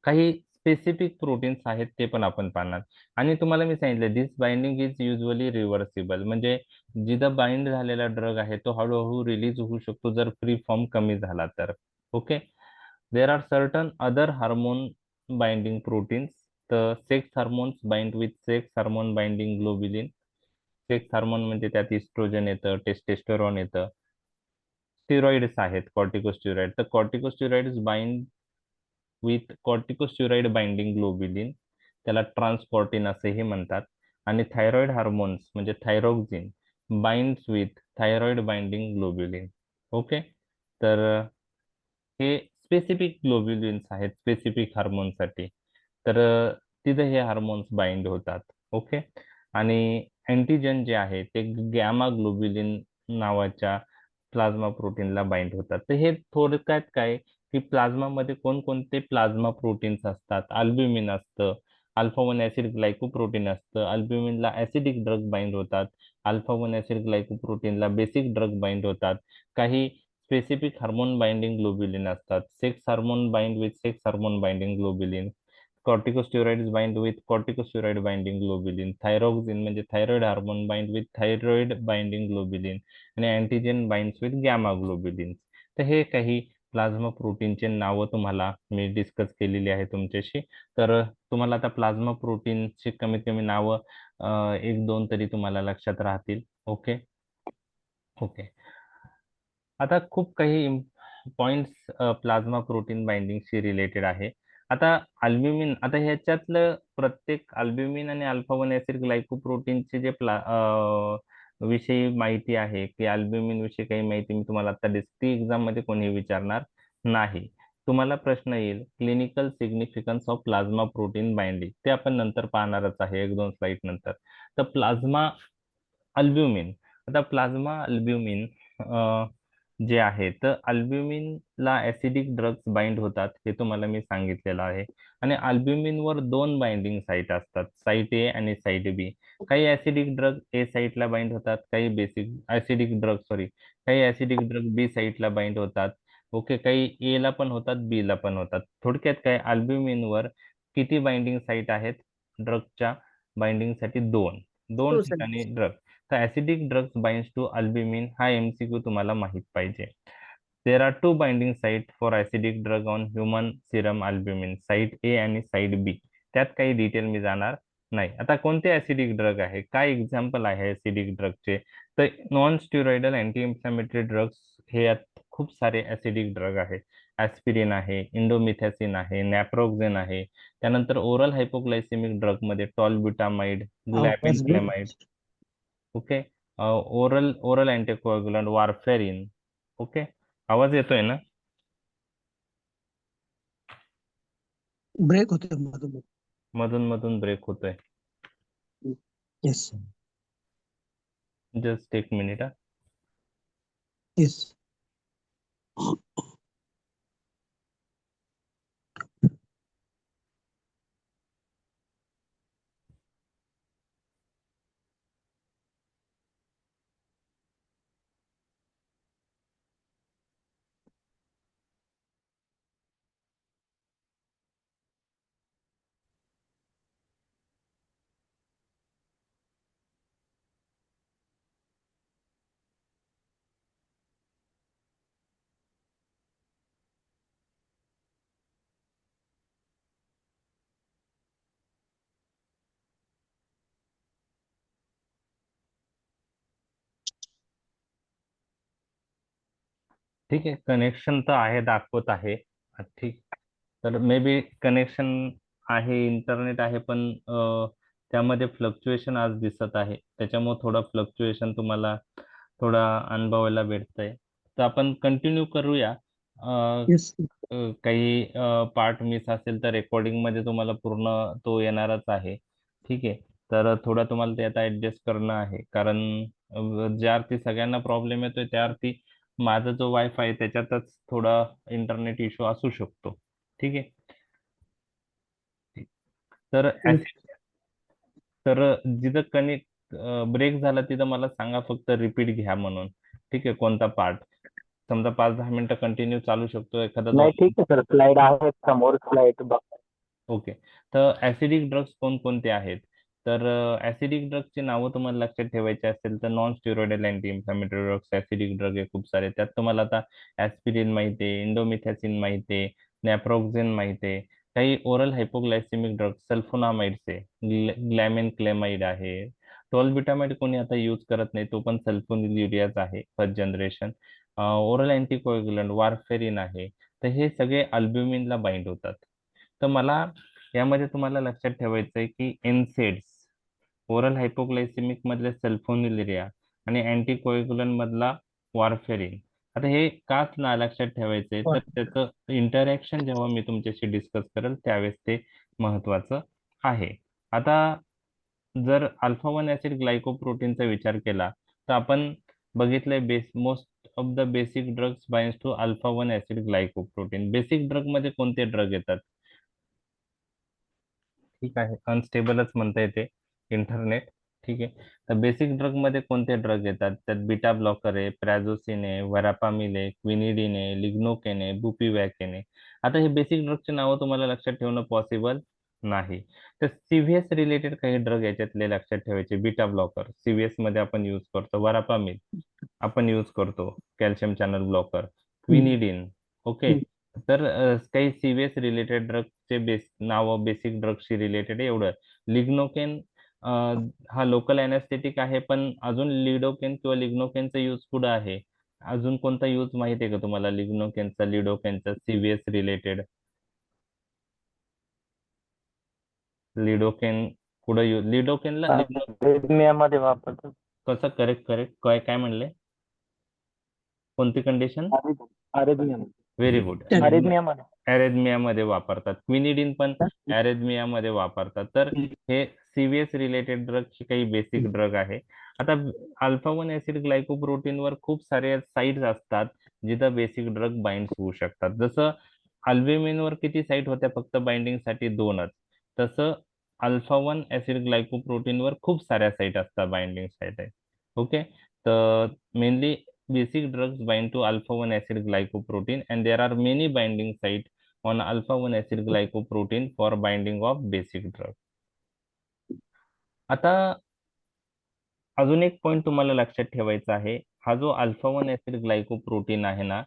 काही स्पेसिफिक प्रोटीन्स आहेत ते पण आपण पाहणार. आणि तुम्हाला मी सांगितलं दिस बाइंडिंग इज युजली रिव्हर्सिबल, म्हणजे जिथं बाइंड झालेला ड्रग आहे तो हळूहळू रिलीज होऊ शकतो जर फ्री फॉर्म कमी झाला तर. Okay, there are certain other hormone binding proteins. तर sex hormones bind with sex hormone binding globulin. Sex hormone म्हणजे त्यात इस्ट्रोजन येतं, टेस्टेस्टेरॉन येतं. स्टिरॉइड्स आहेत कॉर्टिकोस्टिरॉइड, तर कॉर्टिकोस्टिरॉइड्स bind with corticosteroid binding globulin, त्याला ट्रान्सकॉर्टिन असेही म्हणतात. आणि थायरॉइड हार्मोन्स म्हणजे thyroxine binds with thyroid binding globulin. Okay, तर हे स्पेसिफिक ग्लोब्युलिन्स आहेत स्पेसिफिक हार्मोनसाठी. तर तिथे हे हार्मोन्स बाइंड होतात. ओके, आणि अँटीजन जे आहे ते गॅमा ग्लोब्युलिन नावाच्या प्लाझ्मा प्रोटीनला बाइंड होतात. तर हे थोडक्यात काय की प्लाझ्मामध्ये कोणकोणते प्लाझ्मा प्रोटीन्स असतात. अल्ब्युमिन असतं, अल्फा 1 ऍसिड ग्लायकोप्रोटीन असतं. अल्ब्युमिनला ऍसिडिक ड्रग बाइंड होतात, अल्फा 1 ऍसिड ग्लायकोप्रोटीनला बेसिक ड्रग बाइंड होतात. काही स्पेसिफिक हार्मोन बाइंडिंग ग्लोब्युलिन असतात. Sex hormone bind with sex hormone binding globulin. Corticosteroids bind with corticosteroid binding globulin. Thyroxine म्हणजे thyroid hormone bind with thyroid binding globulin. आणि antigen binds with gamma globulin. तर हे काही प्लाझ्मा प्रोटीनचे नावं तुम्हाला मी डिस्कस केलेली आहे तुमच्याशी. तर तुम्हाला आता प्लाझ्मा प्रोटीनची कमीत कमी नावं एक दोन तरी तुम्हाला लक्षात राहतील. ओके ओके, आता खूप काही पॉइंट्स प्लाझ्मा प्रोटीन बाइंडिंगशी रिलेटेड आहे. आता अल्ब्युमिन, आता ह्याच्यातलं प्रत्येक अल्ब्युमिन आणि अल्फा 1 ऍसिड ग्लायकोप्रोटीनचे जे विषयी माहिती आहे की अल्ब्युमिन विषयी काही माहिती मी तुम्हाला आता ती एक्झाम मध्ये कोणी विचारणार नाही. तुम्हाला प्रश्न येईल clinical significance of plasma protein binding, ते आपण नंतर पाहणारच आहे एक दोन स्लाइड नंतर. तर प्लाझ्मा अल्ब्युमिन, आता प्लाझ्मा अल्ब्युमिन जे आहे तर अल्ब्युमिनला ऍसिडिक ड्रग्स बाइंड होतात हे तुम्हाला मी सांगितलेलं आहे. आणि अल्ब्युमिनवर दोन बाइंडिंग साईट असतात, साईट ए आणि साईट बी. काही ऍसिडिक ड्रग ए साईटला बाइंड होतात, काही बेसिक ऍसिडिक ड्रग काही ऍसिडिक ड्रग बी साईटला बाइंड होतात. ओके, काही ए ला पण होतात, बी ला पण होतात. थोडक्यात काय, अल्ब्युमिनवर किती बाइंडिंग साईट आहेत ड्रगच्या बाइंडिंगसाठी? दोन दोन हो सर. ठिकाणी ड्रग. तर acidic drugs binds to albumin हा MCQ तुम्हाला माहित पाहिजे. There are two binding site for acidic drug on human serum albumin, site A आणि साइट बी. त्यात काही डिटेल मी जाणार नाही. आता कोणते ऍसिडिक ड्रग आहे, काय एक्झाम्पल आहे ऍसिडिक ड्रगचे? तर नॉन स्टिरॉइडल अँटी इन्फ्लॅमेटरी ड्रग्स हे यात खूप सारे ऍसिडिक ड्रग आहे. ऍस्पिरिन आहे, इंडोमिथॅसिन आहे, नॅप्रोक्झेन आहे. त्यानंतर ओरल हायपोग्लायसेमिक ड्रग मध्ये tolbutamide, glibenclamide. Okay, oral anticoagulant warfarin. Okay, आवाज येतोय ना? ब्रेक होते मधून. मधून मधून ब्रेक होतोय. येस जस्ट एक मिनिट. येस. ठीक आहे, कनेक्शन तर आहे, दाखवत आहे. ठीक, तर मे बी कनेक्शन आहे, इंटरनेट आहे, पण त्यामध्ये फ्लक्च्युएशन आज दिसत आहे, त्याच्यामुळे थोडं फ्लक्च्युएशन तुम्हाला थोडा अनुभवायला भेटतंय. तर आपण कंटिन्यू करूया. Yes. काही पार्ट मिस असेल तर रेकॉर्डिंग मध्ये तुम्हाला पूर्ण तो येणारच आहे. ठीक आहे, तर थोडा तुम्हाला ते आता ऍडजस्ट करणं आहे, कारण ज्या अर्थी सगळ्यांना प्रॉब्लेम येतोय त्या अर्थी माझा जो वायफाय त्याच्यातच थोडा इंटरनेट इश्यू असू शकतो. ठीक आहे. ठीक. तर तर जिथं कनेक्ट ब्रेक झाला तिथं मला सांगा, फक्त रिपीट घ्या म्हणून. ठीक आहे, कोणता पार्ट समजा 5-10 मिनिटं कंटिन्यू चालू शकतो एखादा नाही, ठीक आहे सर, स्लाइड आहेत समोर, स्लाइड बघ. ओके. तर ऍसिडिक ड्रग्स कोणकोणते आहेत? तर ऍसिडिक ड्रग्सची नावं तुम्हाला लक्षात ठेवायची असेल तर non steroidal anti inflammatory drugs acidic drug आहे खूप सारे. त्यात तुम्हाला आता ऍस्पिरिन माहिती आहे, इंडोमिथॅसिन माहिती आहे, नॅप्रोक्झेन माहिती आहे. काही ओरल हायपोग्लायसेमिक ड्रग्स सल्फोनामाइड्स आहे, ग्लॅमेन क्लेमाइड आहे. टोलबिटामाइड कोणी आता यूज करत नाही, तो पण सल्फोनिल्युरियाच आहे, फर्स्ट जनरेशन. ओरल अँटीकोएग्युलंट वारफेरिन आहे. तर हे सगळे अल्ब्युमिनला बाइंड होतात. तर मला यामध्ये तुम्हाला लक्षात ठेवायचं आहे की एनसेड्स, ओरल हायपोग्लायसेमिक मधले सल्फोनिलिरिया आणि अँटीकोएग्युलंट मधला वारफेरिन. आता हे काच ना लक्षात ठेवायचंय, तर त्याचं इंटरॅक्शन जेव्हा मी तुमच्याशी डिस्कस करेल त्यावेळेस ते महत्वाचं आहे. आता जर अल्फा 1 ऍसिड ग्लायकोप्रोटीनचा विचार केला तर आपण बघितलंय most of the basic drugs binds to alpha 1 acid glycoprotein. Basic drug मध्ये कोणते ड्रग येतात? ठीक आहे, अनस्टेबलच म्हणता येते इंटरनेट. ठीक आहे, तर बेसिक ड्रग मध्ये कोणते ड्रग येतात? त्यात बीटा ब्लॉकर आहे, प्रॅझोसिन आहे, व्हरापामिल आहे, क्विनिडिन आहे, लिग्नोकेन आहे, बुपिवॅकेन आहे. आता हे बेसिक ड्रगची नावं तुम्हाला लक्षात ठेवणं पॉसिबल नाही. तर सीव्हीएस रिलेटेड काही ड्रग याच्यातले लक्षात ठेवायचे. बीटा ब्लॉकर सीव्हीएस मध्ये आपण यूज करतो, व्हरापामिल आपण यूज करतो, calcium channel blocker, quinidine. Okay. तर काही सीव्हीएस रिलेटेड ड्रगचे नाव बेसिक ड्रगशी रिलेटेड आहे एवढं. लिग्नोकेन हा लोकल अॅनेस्थेटिक आहे, पण अजून लिडोकेन किंवा लिग्नोकेनचा यूज कुठं आहे? अजून कोणता यूज माहिती आहे का तुम्हाला लिग्नोकेनचा, लिडोकेनचा सीव्हीएस रिलेटेड? लिडोकेन कुठं यूज? लिडोकेनला मध्ये वापरतात. कसं? करेक्ट करेक्ट, काय काय म्हणले? कोणती कंडिशन? अरेबियम. Very good. अरेबियामध्ये. अरेथमिया मध्ये वापरतात. क्विनिडिन पण अरेथमिया मध्ये वापरतात. तर हे सीव्हीएस रिलेटेड ड्रगचे काही बेसिक ड्रग आहे. आता अल्फा 1 ऍसिड ग्लायकोप्रोटीन वर खूप सारे साइट्स असतात जिथं बेसिक ड्रग बाइंड होऊ शकतात. जसं अल्ब्युमिन वर किती साइट होत्या? फक्त बाइंडिंग साठी 2च. तसं अल्फा 1 ऍसिड ग्लायकोप्रोटीन वर खूप साऱ्या साइट असतात बाइंडिंग साइट आहे. ओके. तर mainly basic drugs bind to alpha 1 acid glycoprotein and there are many binding site on alpha 1 acid glycoprotein for binding of basic drug. आता अजून एक पॉइंट तुम्हाला लक्षात ठेवायचा आहे. हा जो अल्फा 1 ऍसिड ग्लायकोप्रोटीन आहे ना,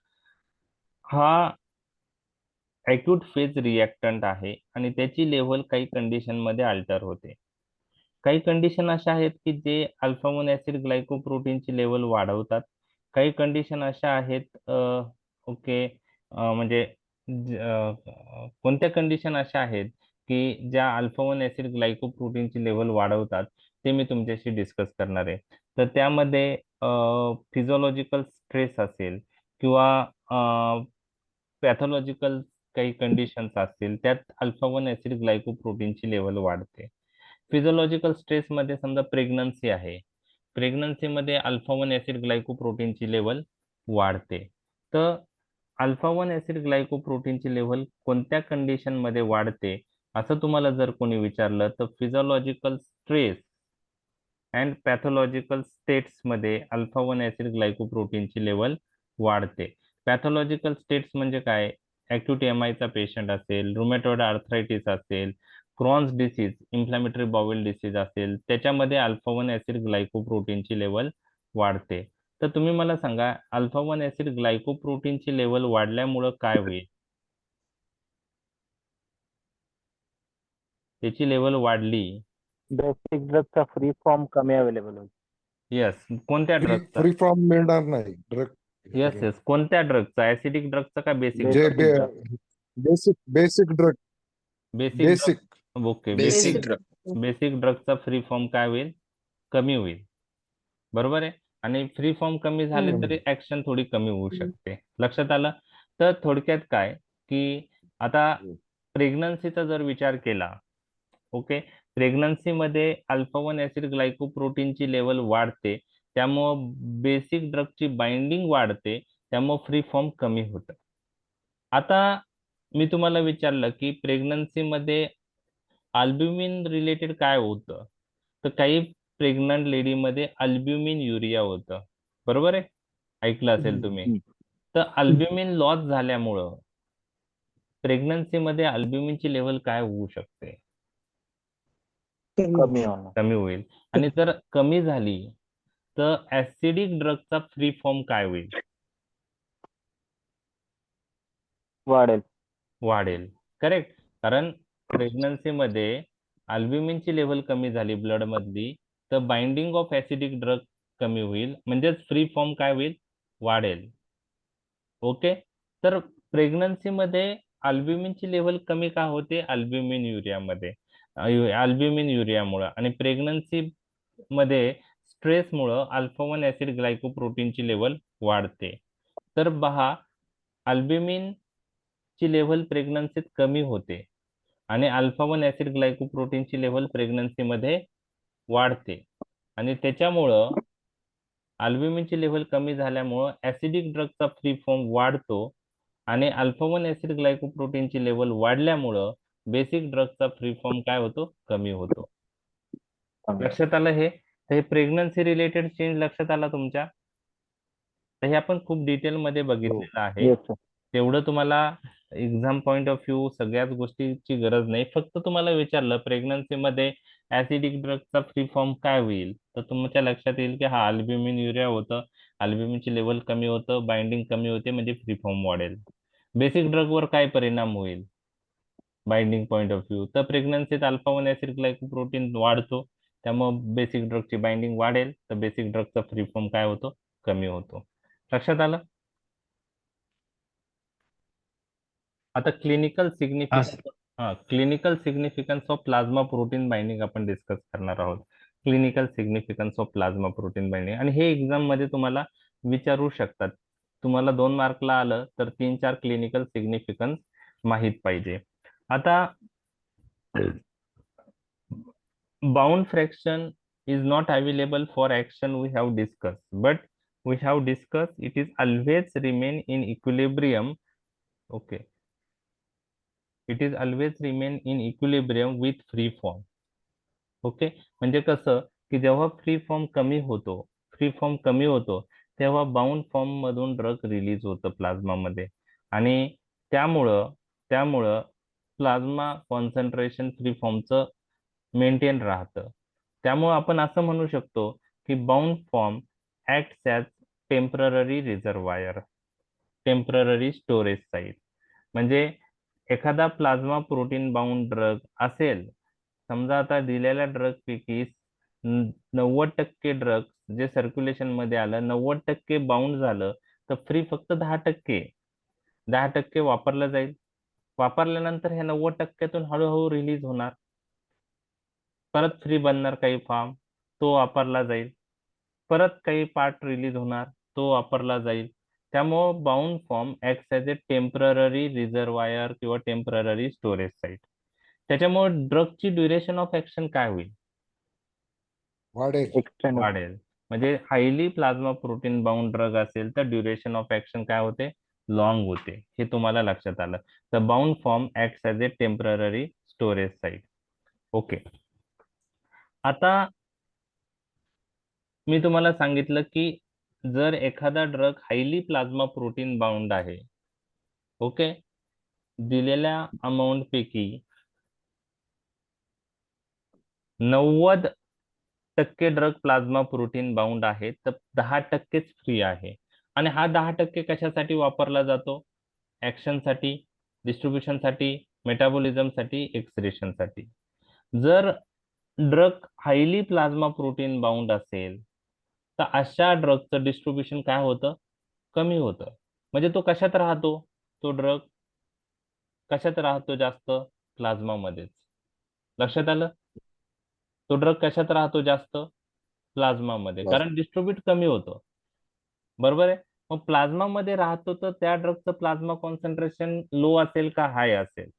हा अॅक्यूट फेज रिएक्टंट आहे आणि त्याची लेव्हल काही कंडिशन मध्ये अल्टर होते. काही कंडिशन अशा आहेत की जे अल्फा 1 ऍसिड ग्लायकोप्रोटीनची लेवल वाढवतात. काही कंडिशन अशा आहेत ओके, म्हणजे कोणत्या कंडिशन अशा आहेत की ज्या अल्फा 1 ऍसिड ग्लायकोप्रोटीनची लेवल वाढवतात, ते मी तुमच्याशी डिस्कस करणार आहे. तर त्यामध्ये फिजिओलॉजिकल स्ट्रेस असेल किंवा पॅथॉलॉजिकल काही कंडिशन्स असतील, त्यात अल्फा 1 ऍसिड ग्लायकोप्रोटीनची लेवल वाढते. फिजिओलॉजिकल स्ट्रेस मध्ये समजा प्रेग्नन्सी आहे, प्रेग्नन्सीमध्ये अल्फा 1 ऍसिड ग्लायकोप्रोटीनची लेवल वाढते. तर अल्फा 1 ऍसिड ग्लायकोप्रोटीनची लेवल कोणत्या कंडिशन मध्ये वाढते असं तुम्हाला जर कोणी विचारलं तर physiological stress and pathological states मध्ये अल्फा 1 ऍसिड ग्लायकोप्रोटीनची लेवल वाढते. पॅथॉलॉजिकल स्टेट्स म्हणजे काय? ऍक्यूट एमआयचा पेशंट असेल, रुमॅटॉइड आर्थरायटिस असेल, Crohn's disease, inflammatory bowel disease असेल, त्याच्यामध्ये अल्फा 1 ऍसिड ग्लायकोप्रोटीनची लेवल वाढते. तर तुम्ही मला सांगा, अल्फा 1 ऍसिड ग्लायकोप्रोटीनची लेवल वाढल्यामुळं काय होईल? त्याची लेवल वाढली, बेसिक ड्रगचा फ्री फॉर्म कमी अवेलेबल होईल. यस. कोणत्या ड्रगचा? फ्री फ्रॉम मिळणार नाही ड्रग. येस येस, कोणत्या ड्रगचा, ऍसिडिक ड्रगचा का बेसिक जे drug? Basic drug basic basic drug. Okay, Basic basic basic ड्रगचा फ्री फॉर्म काय होईल? कमी होईल. बरोबर आहे. आणि फ्री फॉर्म कमी झाले हम्म. तरी ऍक्शन थोडी कमी होऊ शकते. लक्षात आलं? तर थोडक्यात काय की आता प्रेग्नन्सीचा जर विचार केला, ओके, प्रेग्नन्सी मध्ये अल्फा 1 ऍसिड ग्लायकोप्रोटीनची लेवल वाढते, त्यामुळं बेसिक ड्रगची बाइंडिंग वाढते, त्यामुळं फ्री फॉर्म कमी होतं. आता मी तुम्हाला विचारलं की प्रेग्नन्सी मध्ये अल्ब्युमिन रिलेटेड काय होतं, तर काही प्रेग्नंट लेडीमध्ये अल्ब्युमिन युरिया होतं. बरोबर आहे, ऐकलं असेल तुम्ही. तर अल्ब्युमिन लॉस झाल्यामुळं प्रेग्नन्सी मध्ये अल्ब्युमिनची लेवल काय होऊ शकते? कमी होणार. कमी होईल. आणि जर कमी झाली तर ऍसिडिक ड्रगचा फ्री फॉर्म काय होईल? वाढेल. वाढेल. करेक्ट. कारण प्रेग्नन्सी मध्ये अल्ब्युमिनची लेवल कमी झाली ब्लड मधली, तर बाइंडिंग ऑफ ऍसिडिक ड्रग कमी होईल, म्हणजेच फ्री फॉर्म काय होईल? वाढेल. ओके. तर प्रेग्नन्सी मध्ये अल्ब्युमिनची लेवल कमी का होते? Albumin युरियामध्ये, albumin युरियामुळं. आणि प्रेग्नन्सी मध्ये स्ट्रेसमुळं अल्फा 1 ऍसिड ग्लायकोप्रोटीनची लेवल वाढते. तर पहा, अल्ब्युमिन ची लेवल प्रेग्नन्सीत कमी होते आणि अल्फा 1 ऍसिड ग्लायकोप्रोटीनची लेवल प्रेग्नन्सी मध्ये वाढते. आणि त्याच्यामुळं अल्ब्युमिनची लेवल कमी झाल्यामुळं ऍसिडिक ड्रगचा फ्री फॉर्म वाढतो आणि अल्फा 1 ऍसिड ग्लायकोप्रोटीनची लेवल वाढल्यामुळं बेसिक ड्रगचा फ्री फॉर्म काय होतो? कमी होतो. लक्षात आलं हे? तर हे प्रेग्नन्सी रिलेटेड चेंज लक्षात आला तुमच्या? तर हे आपण खूप डिटेल मध्ये बघितलेलं आहे. Yes sir. तेवढं तुम्हाला एक्झाम पॉइंट ऑफ व्ह्यू सगळ्याच गोष्टीची गरज नाही. फक्त तुम्हाला विचारलं प्रेग्नन्सी मध्ये ऍसिडिक ड्रगचा फ्री फॉर्म काय होईल, तर तुमच्या लक्षात येईल की हा अल्ब्युमिन युरिया होतं, अल्ब्युमिनची लेवल कमी होतं, बाइंडिंग कमी होते, म्हणजे फ्री फॉर्म वाढेल. बेसिक ड्रगवर काय परिणाम होईल बाइंडिंग पॉइंट ऑफ व्ह्यू? तर प्रेग्नन्सीत अल्फा 1 ऍसिड ग्लायकोप्रोटीन वाढतो, त्यामुळे बेसिक ड्रगची बाइंडिंग वाढेल, तर बेसिक ड्रगचा फ्री फॉर्म काय होतो? कमी होतो. लक्षात आलं? आता clinical significance of plasma protein binding आपण डिस्कस करणार आहोत. Clinical significance of plasma protein binding, आणि हे एक्झाम मध्ये तुम्हाला विचारू शकतात. तुम्हाला 2 मार्कला आलं तर 3-4 क्लिनिकल सिग्निफिकन्स माहित पाहिजे. आता bound fraction is not available for action we have discussed, but we have discussed it is always remain in equilibrium. Okay, it is always remain in equilibrium with free form. Okay, म्हणजे कसं की जेव्हा फ्री फॉर्म कमी होतो तेव्हा बाउंड फॉर्म मधून ड्रग रिलीज होतं प्लाझ्मा मध्ये, आणि त्यामुळं प्लाझ्मा कॉन्सन्ट्रेशन फ्री फॉर्मचं मेंटेन राहतं. त्यामुळे आपण असं म्हणू शकतो की bound form acts as temporary reservoir, temporary storage site. म्हणजे एखादा प्लाझ्मा प्रोटीन बाउंड ड्रग असेल, समजा आता दिलेल्या ड्रग पैकी 90% ड्रग जे सर्क्युलेशन मध्ये आलं, 90% बाउंड झालं, तर फ्री फक्त 10% वापरलं जाईल. वापरल्यानंतर हे 90%तून हळूहळू रिलीज होणार, परत फ्री बनणार काही फॉर्म, तो वापरला जाईल, परत काही पार्ट रिलीज होणार, तो वापरला जाईल. त्यामुळं बाउंड फॉर्म ऍक्ट्स ॲज ए टेम्पररी रिझर्वायर किंवा टेम्पररी स्टोरेज साईट. त्याच्यामुळे ड्रगची ड्युरेशन ऑफ ऍक्शन काय होईल? वाढेल. एक्सटेंड. वाढेल. म्हणजे highly plasma protein bound drug असेल तर ड्युरेशन ऑफ ऍक्शन काय होते? लॉंग होते. हे तुम्हाला लक्षात आलं. तर बाउंड फॉर्म ऍक्ट्स ॲज ए टेम्पररी स्टोरेज साईट. ओके, आता मी तुम्हाला सांगितलं की जर एखादा drug highly plasma protein bound आहे, ओके, दिलेल्या अमाऊंट पैकी 90% ड्रग प्लाझ्मा प्रोटीन बाउंड आहे, तर 10%च फ्री आहे. आणि हा 10% कशासाठी वापरला जातो? ऍक्शनसाठी, डिस्ट्रीब्युशनसाठी, मेटाबॉलिझमसाठी, एक्सक्रिशनसाठी. जर drug highly plasma protein bound असेल तर अशा ड्रगचं डिस्ट्रीब्युशन काय होतं? कमी होतं. म्हणजे तो कशात राहतो, तो ड्रग कशात राहतो जास्त, प्लाझ्मा मध्येच. लक्षात आलं? तो ड्रग कशात राहतो जास्त, प्लाझ्मा मध्ये, Plasma. कारण डिस्ट्रीब्यूट कमी होतो. बरोबर आहे. मग प्लाझ्मा मध्ये राहतो तर त्या ड्रगचं प्लाझ्मा कॉन्सन्ट्रेशन लो असेल का हाय असेल?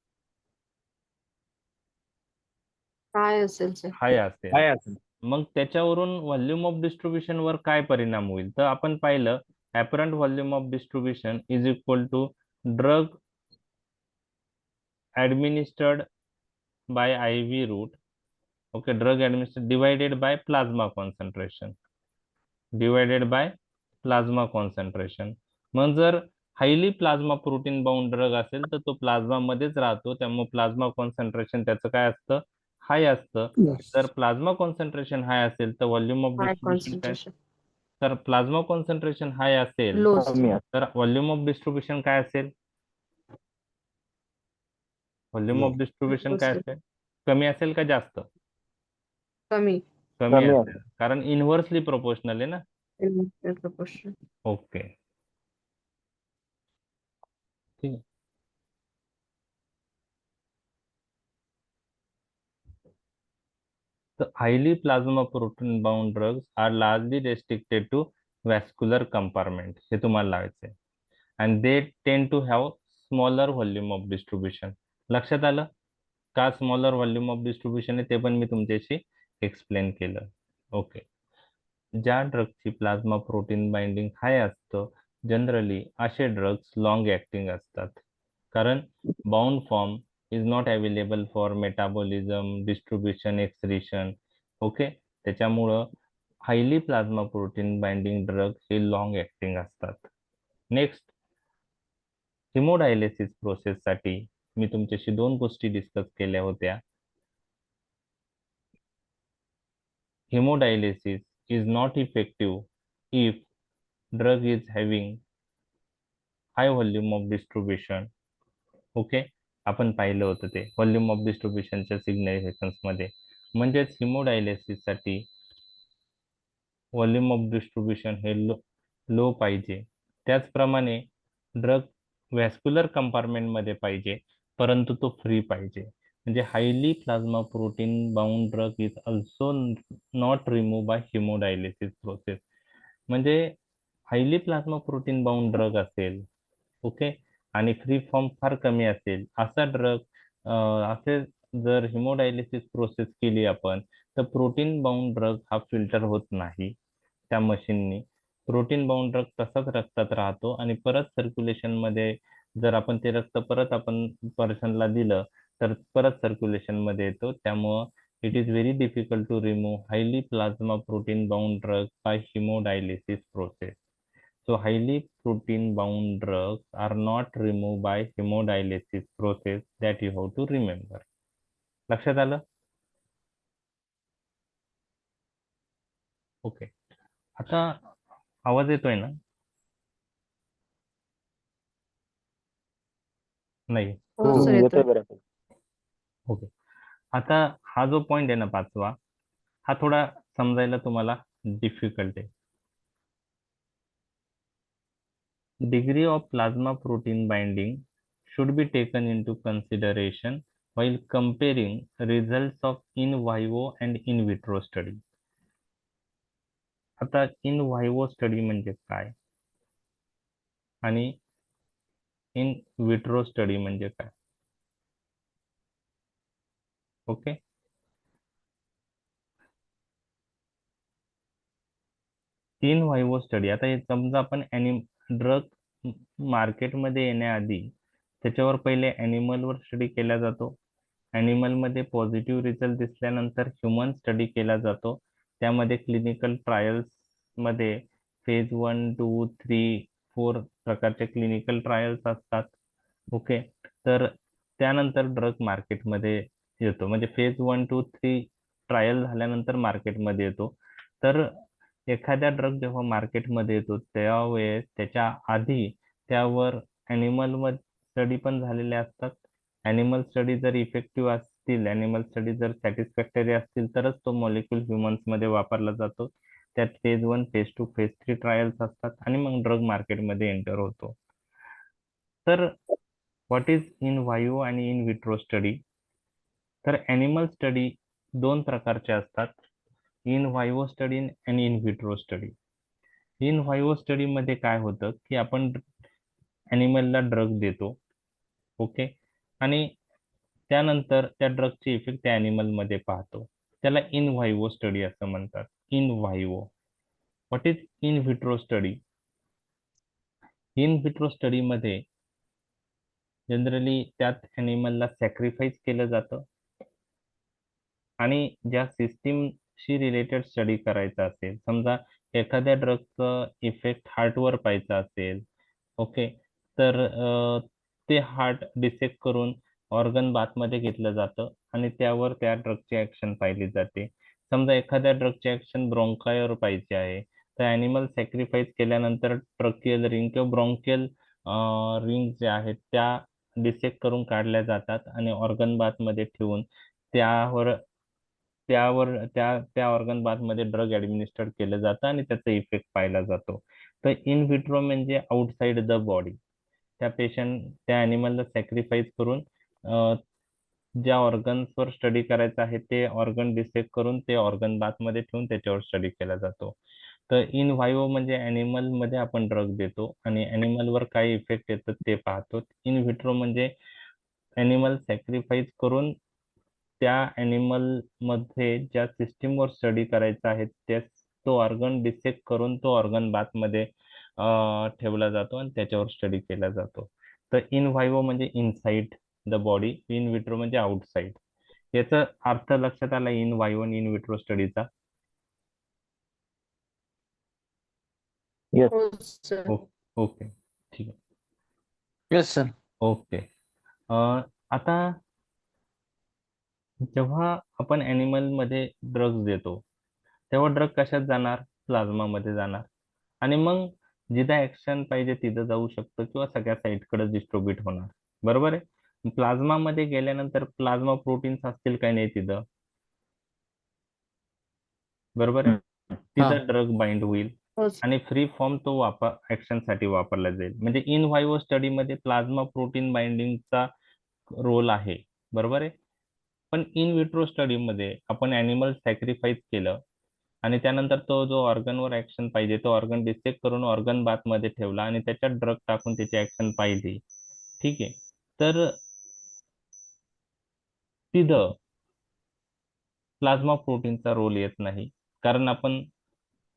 काय असेल सर? हाय असेल. काय असेल? मग त्याच्यावरून व्हॉल्यूम ऑफ डिस्ट्रीब्युशन वर काय परिणाम होईल, तर आपण पाहिलं apparent volume of distribution is equal to drug administered by IV route, okay, drug administered divided by plasma concentration, divided by plasma concentration. मग जर highly plasma protein bound drug असेल तर तो प्लाझ्मा मध्येच राहतो, त्यामुळे प्लाझ्मा कॉन्सन्ट्रेशन त्याचं काय असतं, हाय असतं. Yes. जर प्लाझ्मा कॉन्सन्ट्रेशन हाय असेल तर व्हॉल्यूम ऑफ हाय डिस्ट्रीब्युशन काय, कॉन्सन्ट्रेशन. तर प्लाझ्मा कॉन्सन्ट्रेशन हाय असेल लो कमी आहे. तर व्हॉल्यूम ऑफ डिस्ट्रीब्युशन काय असेल, व्हॉल्यूम Low. ऑफ डिस्ट्रीब्युशन काय असेल. असेल, कमी असेल का जास्त, कमी. कमी कमी असेल, कारण इन्व्हर्सली प्रोपोर्शनल आहे ना. प्रपोर्शन. ओके, ठीक आहे. The highly plasma protein bound drugs are largely restricted to vascular compartment. हे तुम्हाला लावायचे. And they tend to have smaller volume of distribution. लक्षात आलं का स्मॉलर व्हॉल्यूम ऑफ डिस्ट्रीब्युशन आहे, ते पण मी तुमच्याशी एक्सप्लेन केलं. ओके. ज्या ड्रगची प्लाझ्मा प्रोटीन बाइंडिंग हाय असतं, जनरली असे ड्रग्स लॉंग ऍक्टिंग असतात, कारण bound form is not available for metabolism, distribution, excretion. Okay, त्याच्यामुळं highly plasma protein binding drug हे लॉंग ऍक्टिंग असतात. नेक्स्ट, हिमोडायलिसिस प्रोसेससाठी मी तुमच्याशी 2 गोष्टी डिस्कस केल्या होत्या. Hemodialysis is not effective if drug is having high volume of distribution. Okay, आपण पाहिलं होतं ते व्हॉल्यूम ऑफ डिस्ट्रीब्युशनच्या सिग्निफिकन्स मध्ये. म्हणजेच हिमोडायलिसिस साठी व्हॉल्यूम ऑफ डिस्ट्रीब्युशन हे लो पाहिजे. त्याचप्रमाणे ड्रग व्हॅस्क्युलर कंपार्टमेंट मध्ये पाहिजे, परंतु तो फ्री पाहिजे. म्हणजे highly plasma protein bound drug is also not remove by haemodialysis process. म्हणजे highly plasma protein bound drug असेल, ओके, आणि फ्री फॉर्म फार कमी असेल, असा ड्रग असे जर हिमोडायलिसिस प्रोसेस केली आपण, तर प्रोटीन बाउंड ड्रग हा फिल्टर होत नाही त्या मशीननी. प्रोटीन बाउंड ड्रग तसाच रक्तात राहतो आणि परत सर्क्युलेशन मध्ये जर आपण ते रक्त परत आपण पर्सनला दिलं तर परत सर्क्युलेशन मध्ये येतो. त्यामुळं it is very difficult to remove highly plasma protein bound drug by haemodialysis process. So highly protein bound drugs are not removed by hemodialysis process, that you have to remember. लक्षात आलं? ओके, आता आवाज येतोय ना? नाही. हो सर येतोय येतोय. बरं. ओके, आता हा जो पॉइंट आहे ना 5वा, हा थोडा समजायला तुम्हाला डिफिकल्ट आहे. Degree of plasma protein binding should be taken into consideration while comparing results of in vivo and in vitro study. आता इन व्हायवो स्टडी म्हणजे काय आणि इन विट्रो स्टडी म्हणजे काय? ओके, इन व्हायवो स्टडी, आता हे समजा आपण ड्रग मार्केटमध्ये येण्याआधी त्याच्यावर पहिले ॲनिमलवर स्टडी केला जातो. ॲनिमल मध्ये पॉझिटिव्ह रिझल्ट दिसल्यानंतर ह्युमन स्टडी केला जातो. त्यामध्ये क्लिनिकल ट्रायल्स मध्ये फेज 1, 2, 3, 4 प्रकारचे क्लिनिकल ट्रायल्स असतात. ओके, तर त्यानंतर ड्रग मार्केटमध्ये येतो. म्हणजे फेज 1, 2, 3 ट्रायल झाल्यानंतर मार्केटमध्ये येतो. तर एखाद्या ड्रग जेव्हा मार्केटमध्ये येतो त्यावेळेस त्याच्या आधी त्यावर ॲनिमल स्टडी पण झालेले असतात. ॲनिमल स्टडी जर इफेक्टिव्ह असतील, ॲनिमल स्टडी जर सॅटिस्फॅक्टरी असतील तरच तो मॉलिक्यूल ह्युमन्स मध्ये वापरला जातो. त्यात फेज 1 फेज 2 फेज 3 ट्रायल्स असतात आणि मग ड्रग मार्केटमध्ये एंटर होतो. तर व्हॉट इज इन व्हायओ आणि इन विट्रो स्टडी? तर ॲनिमल स्टडी दोन प्रकारचे असतात, इन व्हायओ स्टडी आणि in vitro study. In vivo study मध्ये काय होतं की आपण ॲनिमलला ड्रग देतो, ओके, आणि त्यानंतर त्या ड्रगचे इफेक्ट त्या ॲनिमल मध्ये पाहतो. त्याला इन व्हायओ स्टडी असं म्हणतात. In vivo. What is in vitro study? In vitro study मध्ये जनरली त्यात ॲनिमलला सॅक्रिफाईस केलं जातं आणि ज्या सिस्टीमशी रिलेटेड स्टडी करायचा असेल, समजा एखाद्या ड्रगचं इफेक्ट हार्टवर पाहायचा असेल, ओके, तर ते हार्ट डिसेक्ट करून ऑर्गन बाथमध्ये घेतलं जातं आणि त्यावर त्या ड्रगची ऍक्शन पाहिली जाते. समजा एखाद्या ड्रगची ऍक्शन ब्रोंकायवर पाहिजे आहे, तर ॲनिमल सॅक्रिफाईस केल्यानंतर ट्रकियल रिंग किंवा ब्रोंकियल रिंग जे आहेत त्या डिसेक्ट करून काढल्या जातात आणि ऑर्गन बाथमध्ये ठेवून त्यावर त्यावर त्या त्या ऑर्गन बाथमध्ये ड्रग ऍडमिनिस्टर केलं जातं आणि त्याचा इफेक्ट पाहिला जातो. तर इन विट्रो म्हणजे आउटसाइड द बॉडी. त्या ॲनिमलला सॅक्रिफाईस करून ज्या ऑर्गन्सवर स्टडी करायचं आहे ते ऑर्गन डिसेक्ट करून ते ऑर्गन बाथमध्ये ठेवून त्याच्यावर स्टडी केला जातो. तर इन व्हायओ म्हणजे ॲनिमल मध्ये आपण ड्रग देतो आणि ॲनिमलवर काय इफेक्ट येतात ते पाहतो. इन विट्रो म्हणजे ॲनिमल सॅक्रिफाईस करून त्या ॲनिमल मध्ये ज्या सिस्टीमवर स्टडी करायचा आहे तो ऑर्गन डिसेक्ट करून तो ऑर्गन बाथमध्ये ठेवला जातो आणि त्याच्यावर स्टडी केला जातो. तर इन व्हायओ म्हणजे inside the body, in vitro म्हणजे आउटसाइड. याचा अर्थ लक्षात आला इन व्हायओ आणि इन विट्रो स्टडीचा? Yes. हो सर. ओके, ठीक आहे. Yes sir. ओके. आता जेव्हा आपण ॲनिमल मध्ये ड्रग्ज देतो तेव्हा ड्रग कशात जाणार? प्लाझ्मा मध्ये जाणार आणि मग जिथं ऍक्शन पाहिजे तिथं जाऊ शकतं किंवा सगळ्या साईडकडे डिस्ट्रीब्यूट होणार. बरोबर आहे? प्लाझ्मा मध्ये गेल्यानंतर प्लाझ्मा प्रोटीन्स असतील काही नाही तिथं, बरोबर आहे? तिथं ड्रग बाइंड होईल हो सर. आणि फ्री फॉर्म तो ऍक्शन साठी वापरला जाईल. म्हणजे इन व्हायओ स्टडी मध्ये प्लाझ्मा प्रोटीन बाइंडिंगचा रोल आहे, बरोबर आहे? पण इन विट्रो स्टडी मध्ये आपण ॲनिमल सॅक्रिफाईस केलं आणि त्यानंतर तो जो ऑर्गनवर ऍक्शन पाहिजे तो ऑर्गन डिसेक्ट करून ऑर्गन बाथ मध्ये ठेवला आणि त्याच्यात ड्रग टाकून त्याची ऍक्शन पाहिली, ठीक आहे. तर तिथं प्लाझ्मा प्रोटीनचा रोल येत नाही, कारण आपण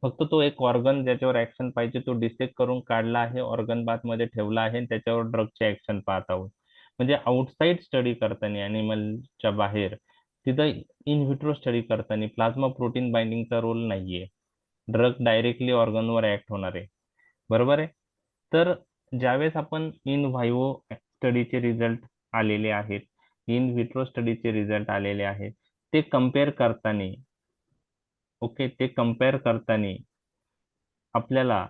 फक्त तो एक ऑर्गन ज्याच्यावर ऍक्शन पाहिजे तो डिसेक्ट करून काढला आहे, ऑर्गन बाथ मध्ये ठेवला आहे आणि त्याच्यावर ड्रगची ऍक्शन पाहत आहोत. म्हणजे आउटसाइड स्टडी करताना ॲनिमलच्या बाहेर तिथं इन विट्रो स्टडी करताना प्लाझ्मा प्रोटीन बाइंडिंगचा रोल नाहीये. ड्रग डायरेक्टली ऑर्गनवर ऍक्ट होणार आहे, बरोबर आहे? तर ज्यावेळेस आपण इन व्हायओ स्टडीचे रिझल्ट आलेले आहेत, इन विट्रो स्टडीचे रिझल्ट आलेले आहेत, ते कम्पेअर करताना, ओके, ते कम्पेअर करताना आपल्याला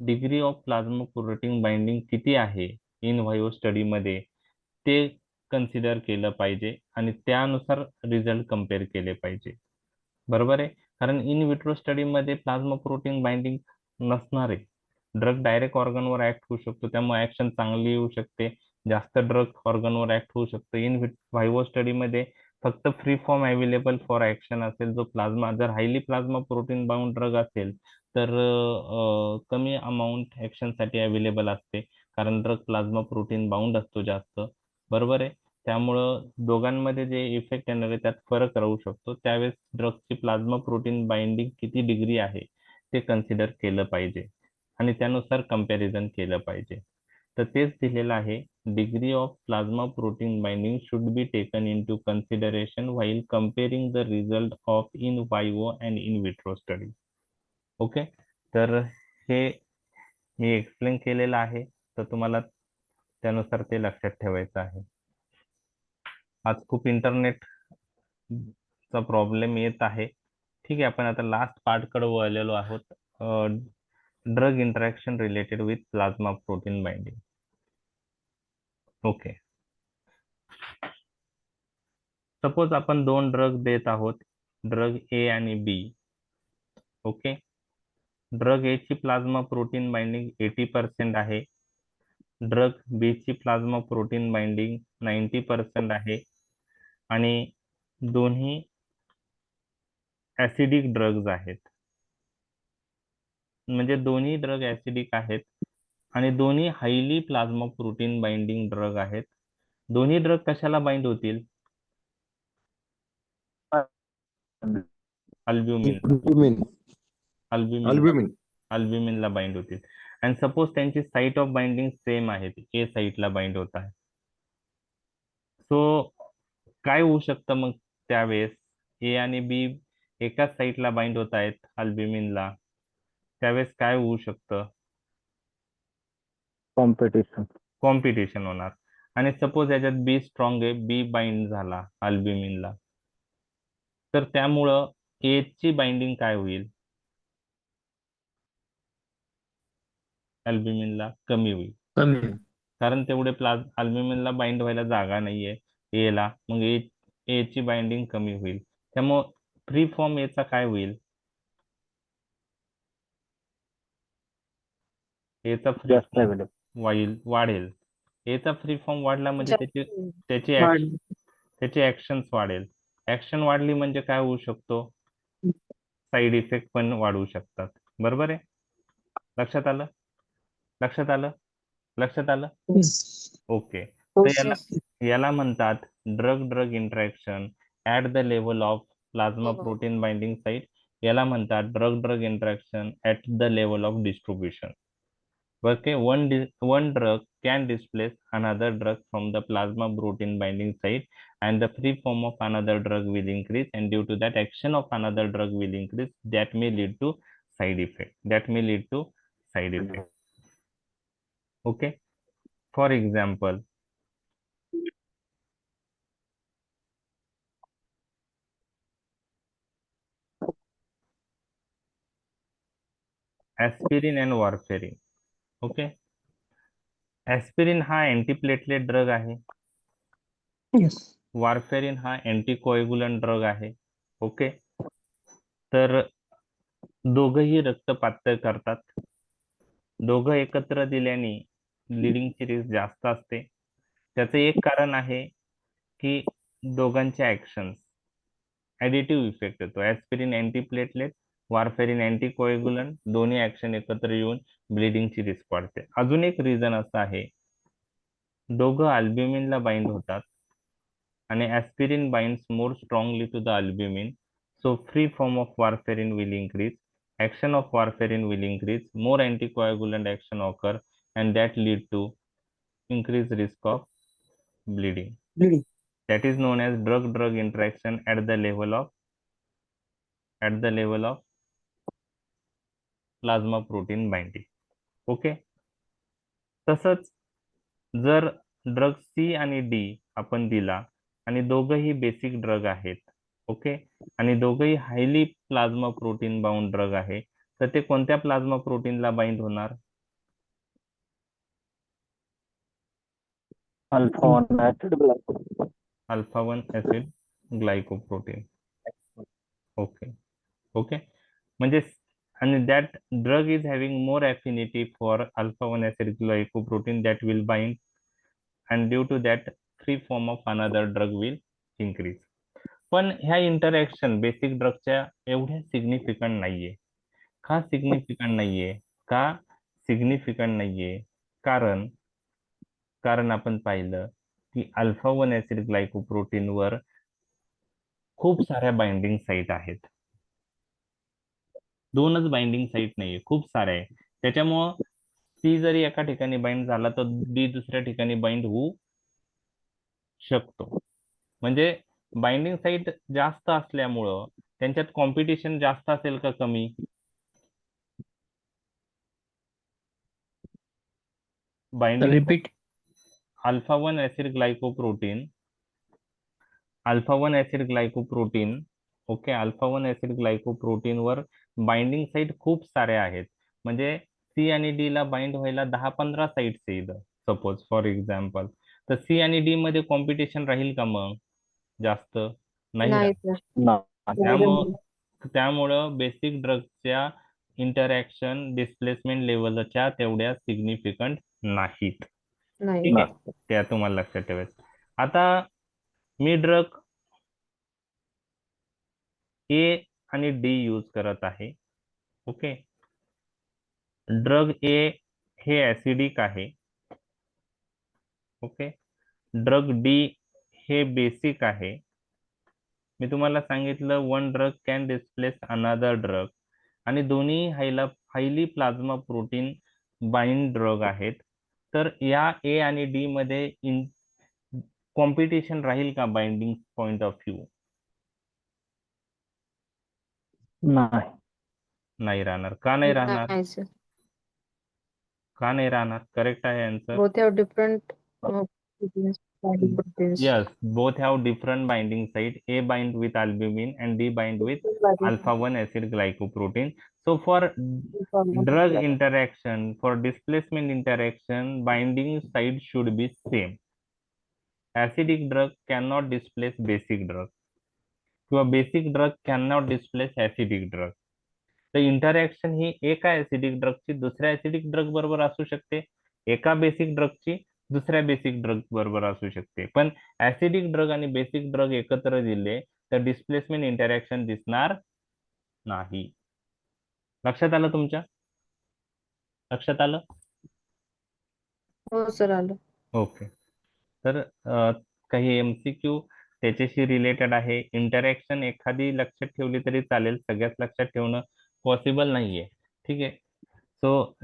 degree of plasma protein binding किती आहे इन व्हायओ स्टडी मध्ये ते कन्सिडर केलं पाहिजे आणि त्यानुसार रिझल्ट कम्पेअर केले पाहिजे, बरोबर आहे? कारण इन विट्रो स्टडी मध्ये प्लाझ्मा प्रोटीन बाइंडिंग नसणार आहे. ड्रग डायरेक्ट ऑर्गनवर ऍक्ट होऊ शकतो, त्यामुळे ऍक्शन चांगली येऊ शकते, जास्त ड्रग ऑर्गनवर ऍक्ट होऊ शकतो. इन व्हायओ स्टडी मध्ये फक्त free form available for action असेल. जो प्लाझ्मा जर highly plasma protein bound drug असेल तर कमी अमाऊंट ऍक्शन साठी अवेलेबल असते, कारण ड्रग प्लाझ्मा प्रोटीन बाउंड असतो जास्त, बरोबर आहे? त्यामुळं दोघांमध्ये जे इफेक्ट येणार आहे त्यात फरक राहू शकतो. त्यावेळेस ड्रगची प्लाझ्मा प्रोटीन बाइंडिंग किती डिग्री आहे ते कन्सिडर केलं पाहिजे आणि त्यानुसार कम्पॅरिझन केलं पाहिजे. तर तेच दिलेलं आहे, degree of plasma protein binding should be taken into consideration while comparing the result of in vivo and in vitro study. Okay, तर हे मी एक्सप्लेन केलेलं आहे, तर तुम्हाला त्यानुसार ते लक्षात ठेवायचं आहे. आज खूप इंटरनेट चा प्रॉब्लेम येत आहे, ठीक आहे. आपण आता लास्ट पार्ट कडे वळलेलो आहोत, drug interaction related with plasma protein binding. Okay, suppose आपण दोन ड्रग देत आहोत, ड्रग ए आणि बी. ओके. ड्रग ए ची प्लाझ्मा प्रोटीन बाइंडिंग 80% आहे. ड्रग बी ची प्लाझ्मा प्रोटीन बाइंडिंग 90% आहे. आणि दोन्ही ऍसिडिक ड्रग्ज आहेत. म्हणजे दोन्ही ड्रग ऍसिडिक आहेत आणि दोन्ही highly plasma protein binding drug आहेत. दोन्ही ड्रग कशाला बाइंड होतील? Albumin Albumin. Albumin Albumin. अल्ब्युमिनला bind होतील. अँड सपोज त्यांची साईट ऑफ बाइंडिंग सेम आहेत, ए साईटला बाइंड होत आहे. सो काय होऊ शकतं मग त्यावेळेस? ए आणि बी एकाच साईटला बाइंड होत आहेत अल्ब्युमिनला, त्यावेळेस काय होऊ शकतं? कॉम्पिटिशन. कॉम्पिटिशन होणार. आणि सपोज याच्यात बी स्ट्रॉंग आहे, बी बाइंड झाला अल्ब्युमिनला, तर त्यामुळं ए ची बाइंडिंग काय होईल? अल्ब्युमिनला कमी होईल, कमी. कारण तेवढे अल्ब्युमिनला बाइंड व्हायला जागा नाहीये ए ला, मग ए ची बाइंडिंग कमी होईल. त्यामुळं फ्री फॉर्म एचा काय होईल? एचा फ्री जास्त फॉर्म available. वाढेल. एचा फ्री फॉर्म वाढला म्हणजे त्याची त्याची ऍक्शन्स वाढेल. ऍक्शन वाढली म्हणजे काय होऊ शकतो? साईड इफेक्ट पण वाढू शकतात. बरोबर आहे? लक्षात आलं? लक्षात आलं? लक्षात आलं? Yes. ओके. तर याला म्हणतात drug drug interaction at the level of plasma protein binding site. याला म्हणतात drug drug interaction at the level of distribution. Okay, one drug can displace another drug from the plasma protein binding site, and the free form of another drug will increase, and due to that action of another drug will increase, that may lead to side effect. Okay, for example, aspirin and warfarin. Okay. Aspirin हा अँटीप्लेटलेट ड्रग आहे. Yes. वारफेरिन हा अँटीकोएग्युलंट ड्रग आहे. ओके. तर दोघही रक्त पातळ करतात. दोघं एकत्र दिल्याने ब्लिडिंगची रिस्क जास्त असते. त्याचं एक कारण आहे की दोघांच्या ऍक्शन्स ऍडिटिव्ह इफेक्ट येतो. ऍस्पिरिन अँटीप्लेटलेट, वारफेरिन अँटीकोएग्युलंट, दोन्ही ऍक्शन एकत्र येऊन ब्लिडिंगची रिस्क वाढते. अजून एक रिझन असं आहे, दोघं अल्ब्युमिनला बाइंड होतात आणि aspirin binds more strongly to the albumin, so free form of warfarin will increase, action of warfarin will increase, more anticoagulant action occur, and that lead to increased risk of bleeding. Bleeding. That is known as drug drug interaction at the level of plasma protein binding. Okay. तसंच जर ड्रग सी आणि डी आपण दिला आणि दोघंही बेसिक ड्रग आहेत, ओके, आणि दोघंही highly plasma protein bound drug आहे, तर ते कोणत्या प्लाझ्मा प्रोटीनला बाइंड होणार? Alpha 1 acid glycoprotein. Alpha 1 acid glycoprotein. Okay. म्हणजे आणि that drug is having more affinity for alpha 1 acid glycoprotein that will bind, and due to that free form of another drug will increase. पण ह्या इंटरॅक्शन बेसिक ड्रगच्या एवढ्या सिग्निफिकंट नाहीये. का सिग्निफिकंट नाहीये? कारण आपण पाहिलं की अल्फा 1 ऍसिड ग्लायकोप्रोटीन वर खूप साऱ्या बाइंडिंग साईट आहेत. दोनच बाइंडिंग साईट नाहीये, खूप साऱ्या आहे. त्याच्यामुळं सी जरी एका ठिकाणी बाइंड झाला तर डी दुसऱ्या ठिकाणी बाइंड होऊ शकतो. म्हणजे बाइंडिंग साईट जास्त असल्यामुळं त्यांच्यात कॉम्पिटिशन जास्त असेल का कमी? Binding Repeat. Alpha 1 acid glycoprotein, okay, alpha 1 acid glycoprotein वर बाइंडिंग साईट खूप साऱ्या आहेत. म्हणजे सी आणि डी ला बाइंड व्हायला 10-15 साईट्स येईल सपोज फॉर एक्झाम्पल. तर सी आणि डी मध्ये कॉम्पिटिशन राहील का मग? जास्त नाही नाही राहत. sir. No. त्यामुळं त्यामुळं बेसिक ड्रगच्या इंटरॅक्शन डिस्प्लेसमेंट लेवलच्या तेवढ्या सिग्निफिकंट नाहीत. नाही. ठीक आहे, त्या तुम्हाला लक्षात ठेवायचं. आता मी ड्रग ए आणि डी यूज करत आहे. ओके, ड्रग ए हे ऍसिडिक आहे. ओके, ड्रग डी हे बेसिक आहे. मी तुम्हाला सांगितलं one drug can displace another drug, आणि दोन्ही highly plasma protein bind drug आहेत. तर या ए आणि डी मध्ये कॉम्पिटिशन राहील का बाइंडिंग पॉइंट ऑफ व्ह्यू? नाही. नाही राहणार. का नाही राहणार? नाही सर. का नाही राहणार? करेक्ट आहे answer. Both have different binding proteins. Yes, both have different binding site. A bind with albumin and D bind with alpha 1 acid glycoprotein. So for drug interaction, for displacement interaction, binding site should be same. Acidic drug cannot displace basic drug, किंवा basic drug cannot displace acidic drug. तर इंटरॅक्शन ही एका ऍसिडिक ड्रगची दुसऱ्या ऍसिडिक ड्रग बरोबर असू शकते, एका बेसिक ड्रगची दुसऱ्या बेसिक ड्रग बरोबर असू शकते. पण ऍसिडिक ड्रग आणि बेसिक ड्रग एकत्र दिले तर डिस्प्लेसमेंट इंटरॅक्शन दिसणार नाही. लक्षात आलं तुमच्या? लक्षात आलं? हो सर, आलं. ओके, तर काही एमसीक्यू त्याच्याशी रिलेटेड आहे. इंटरॅक्शन एखादी लक्षात ठेवली तरी चालेल, सगळ्यात लक्षात ठेवणं पॉसिबल नाहीये. ठीक आहे. So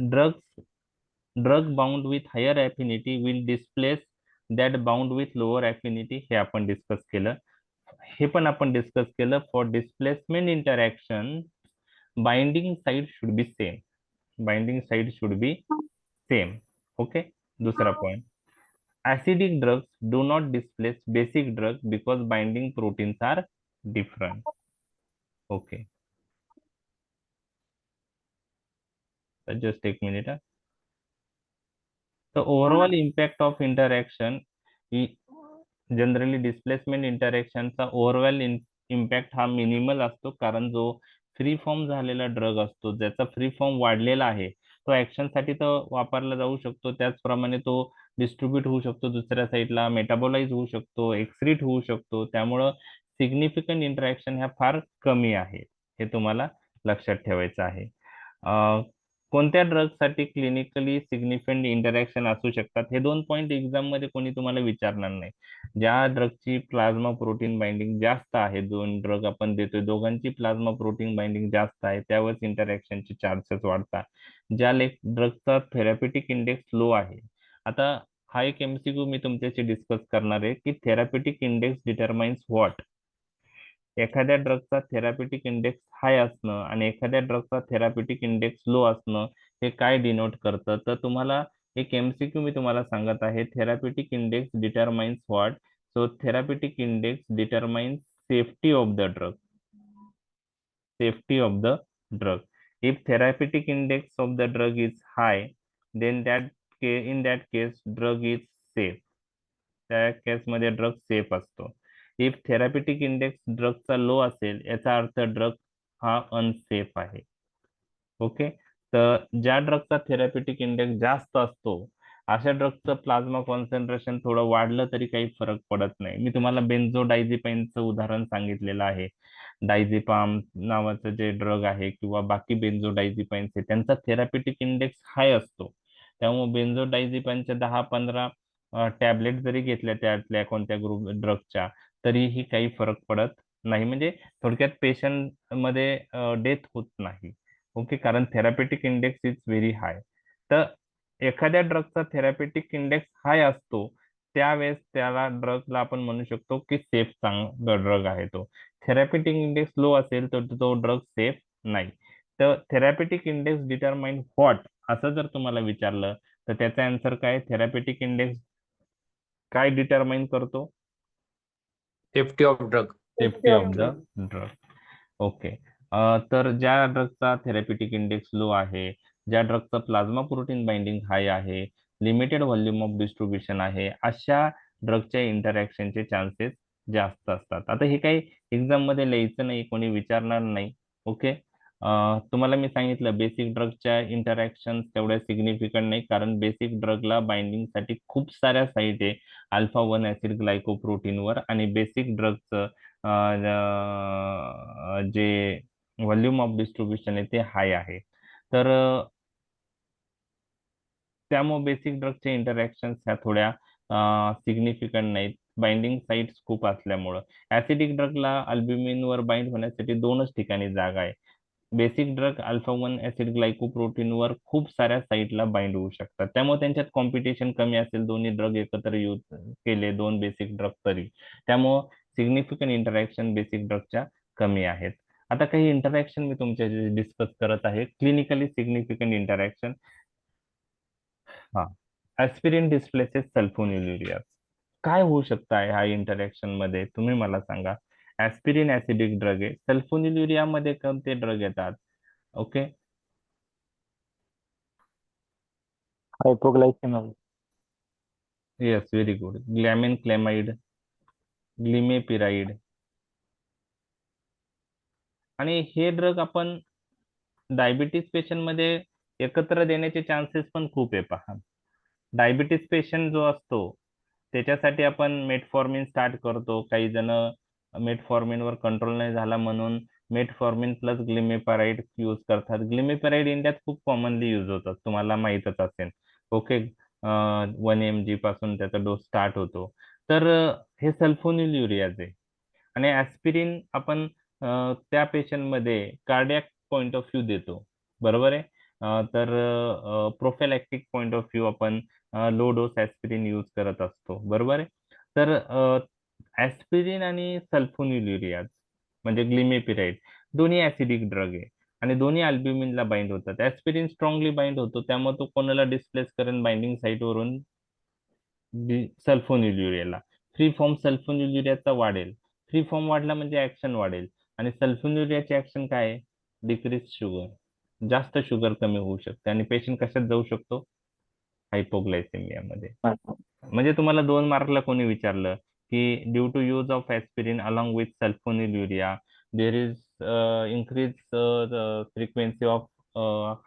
drug bound with higher affinity will displace that bound with lower affinity, हे आपण डिस्कस केलं. हे पण आपण डिस्कस केलं for displacement interaction binding side should be same. Binding side should be same. Okay, दुसरा point, acidic drugs do not displace basic drugs because binding proteins are different. Okay, so just take a minute. The overall impact of interaction, generally displacement interaction चा overall impact हा मिनिमल असतो, कारण जो फ्री फॉर्म झालेला ड्रग असतो, ज्याचा फ्री फॉर्म वाढलेला आहे, तो ऍक्शन साठी तर वापरला जाऊ शकतो, त्याचप्रमाणे तो डिस्ट्रीब्यूट होऊ शकतो दुसऱ्या साईडला, मेटाबोलाइज होऊ शकतो, एक्सक्रीट होऊ शकतो. त्यामुळं सिग्निफिकंट इंटरॅक्शन ह्या फार कमी आहे, हे तुम्हाला लक्षात ठेवायचं आहे. कोणत्या ड्रग साठी क्लिनिकली सिग्निफिकंट इंटरॅक्शन असू शकतात, हे 2 पॉइंट एक्झाम मध्ये कोणी तुम्हाला विचारणार नाही. ज्या ड्रगची प्लाझ्मा प्रोटीन बाइंडिंग जास्त आहे, 2 ड्रग आपण देतोय, दोघांची प्लाझ्मा प्रोटीन बाइंडिंग जास्त आहे, त्यावरच इंटरॅक्शनचे चान्सेस वाढतात. ज्या ड्रगचा थेरॅप्युटिक इंडेक्स लो आहे. आता हा एक एमसीक्यू मी तुमच्याशी डिस्कस करणार आहे की थेरॅप्युटिक इंडेक्स डिटरमाइन्स व्हॉट. एखाद्या ड्रगचा थेरॅप्युटिक इंडेक्स हाय असणं आणि एखाद्या ड्रगचा थेरॅप्युटिक इंडेक्स लो असणं हे काय डिनोट करतं, तर तुम्हाला एक एमसीक्यू मी तुम्हाला सांगत आहे. Therapeutic index determines what. So therapeutic index determines safety of the drug. Safety of the drug. If therapeutic index of the drug is high, then in that case drug is safe. त्या केस मध्ये ड्रग सेफ असतो. इफ थेरॅप्युटिक इंडेक्स ड्रगचा लो असेल, याचा अर्थ ड्रग हा अनसेफ आहे. ओके, तर ज्या ड्रगचा थेरॅप्युटिक इंडेक्स जास्त असतो अशा ड्रगचं प्लाझ्मा कॉन्सन्ट्रेशन थोडं वाढलं तरी काही फरक पडत नाही. मी तुम्हाला बेन्झोडायझेपाइनचं उदाहरण सांगितलेलं आहे. डायझेपाम नावाचं जे ड्रग आहे किंवा बाकी बेन्झोडायझेपाइन्स आहे, त्यांचा थेरॅप्युटिक इंडेक्स हाय असतो. त्यामुळे बेन्झोडायझेपाइनच्या 10-15 टॅबलेट जरी घेतल्या त्यातल्या कोणत्या ग्रुप ड्रगच्या, तरीही काही फरक पडत नाही. म्हणजे थोडक्यात पेशंट मध्ये डेथ होत नाही. ओके, कारण थेरॅप्युटिक इंडेक्स इज व्हेरी हाय. तर एखाद्या ड्रगचा थेरॅप्युटिक इंडेक्स हाय असतो त्यावेळेस त्याला ड्रगला आपण म्हणू शकतो की सेफ चांगला ड्रग आहे तो. थेरॅप्युटिक इंडेक्स लो असेल तर तो ड्रग सेफ नाही. तर थेरॅप्युटिक इंडेक्स डिटरमाइन व्हॉट असं जर तुम्हाला विचारलं तर त्याचा आन्सर काय? थेरॅप्युटिक इंडेक्स काय डिटरमाइन करतो? Safety of drug. Safety of the drug. Okay, तर ज्या ड्रगचा थेरॅप्युटिक इंडेक्स लो आहे, ज्या ड्रगचा प्लाझ्मा प्रोटीन बाइंडिंग हाय आहे, लिमिटेड व्हॉल्यूम ऑफ डिस्ट्रीब्युशन आहे, अशा ड्रगच्या इंटरॅक्शनचे चान्सेस जास्त असतात. आता हे काही एक्झाम मध्ये लिहायचं नाही, कोणी विचारणार नाही. ओके. तुम्हाला मी सांगितलं बेसिक ड्रगच्या इंटरॅक्शन तेवढ्या सिग्निफिकंट नाही, कारण बेसिक ड्रगला बाइंडिंगसाठी खूप साऱ्या साईट आहे अल्फा 1 ऍसिड ग्लायकोप्रोटीनवर, आणि बेसिक ड्रगचं जे व्हॉल्यूम ऑफ डिस्ट्रीब्युशन आहे ते हाय आहे. तर त्यामुळे बेसिक ड्रगच्या इंटरॅक्शन्स ह्या थोड्या सिग्निफिकंट नाहीत, बाइंडिंग साइट्स खूप असल्यामुळं. ऍसिडिक ड्रगला अल्ब्युमिनवर बाइंड होण्यासाठी दोनच ठिकाणी जागा आहे. बेसिक ड्रग अल्फा 1 ऍसिड ग्लायकोप्रोटीनवर खूप साऱ्या साईटला बाइंड होऊ शकतात, त्यामुळे त्यांच्यात कॉम्पिटिशन कमी असेल दोन्ही ड्रग एकत्र यूज केले, दोन बेसिक ड्रग तरी, त्यामुळं सिग्निफिकंट इंटरॅक्शन बेसिक ड्रगच्या कमी आहेत. आता काही इंटरॅक्शन मी तुमच्याशी डिस्कस करत आहे, क्लिनिकली सिग्निफिकंट इंटरॅक्शन. हा, ऍस्पिरिन डिस्प्लेसेस सल्फोनिलुरिया. काय होऊ शकतं ह्या इंटरॅक्शन मध्ये, तुम्ही मला सांगा. ऍस्पिरिन ऍसिडिक ड्रग आहे, सल्फोनिलुरिया मध्ये कोणते ड्रग येतात? Okay. Hypoglycaemia. Yes, very good. Glibenclamide, glimepiride. आणि हे ड्रग आपण डायबिटीस पेशंट मध्ये एकत्र देण्याचे चान्सेस पण खूप आहे. पहा, डायबिटीस पेशंट जो असतो त्याच्यासाठी आपण मेटफॉर्मिन स्टार्ट करतो. काही जण मेटफॉर्मिनवर कंट्रोल नाही झाला म्हणून मेटफॉर्मिन प्लस ग्लिमेपाराइड यूज करतात. ग्लिमेपाराइड इंडियात खूप कॉमनली यूज होतात, तुम्हाला माहीतच असेल. ओके. 1 mg पासून त्याचा डोस स्टार्ट होतो. तर हे सल्फोनिलुरियाज आहे. आणि ऍस्पिरिन आपण त्या पेशंटमध्ये कार्डियाक पॉइंट ऑफ व्ह्यू देतो, बरोबर आहे. तर प्रोफेलॅक्टिक पॉइंट ऑफ व्ह्यू आपण लो डोस ऍस्पिरिन यूज करत असतो, बरोबर आहे. तर ऍस्पिरिन आणि सल्फोनिलुरियाज म्हणजे ग्लिमेपिराइड दोन्ही ऍसिडिक ड्रग आहे आणि दोन्ही अल्ब्युमिनला बाइंड होतात. ऍस्पिरिन स्ट्रॉंगली बाइंड होतो, त्यामुळे तो कोणाला डिस्प्लेस करेन बाइंडिंग साईटवरून सल्फोनिलुरियाला. फ्री फॉर्म सल्फोनिलुरियाचा वाढेल, फ्री फॉर्म वाढला म्हणजे ऍक्शन वाढेल. आणि सल्फोनिलुरियाची ऍक्शन काय आहे? डिक्रीज शुगर, जास्त शुगर कमी होऊ शकते आणि पेशंट कशात जाऊ शकतो? हायपोग्लायसेमिया मध्ये. म्हणजे तुम्हाला 2 मार्कला कोणी विचारलं की due to use of aspirin along with sulfonylurea there is increase frequency of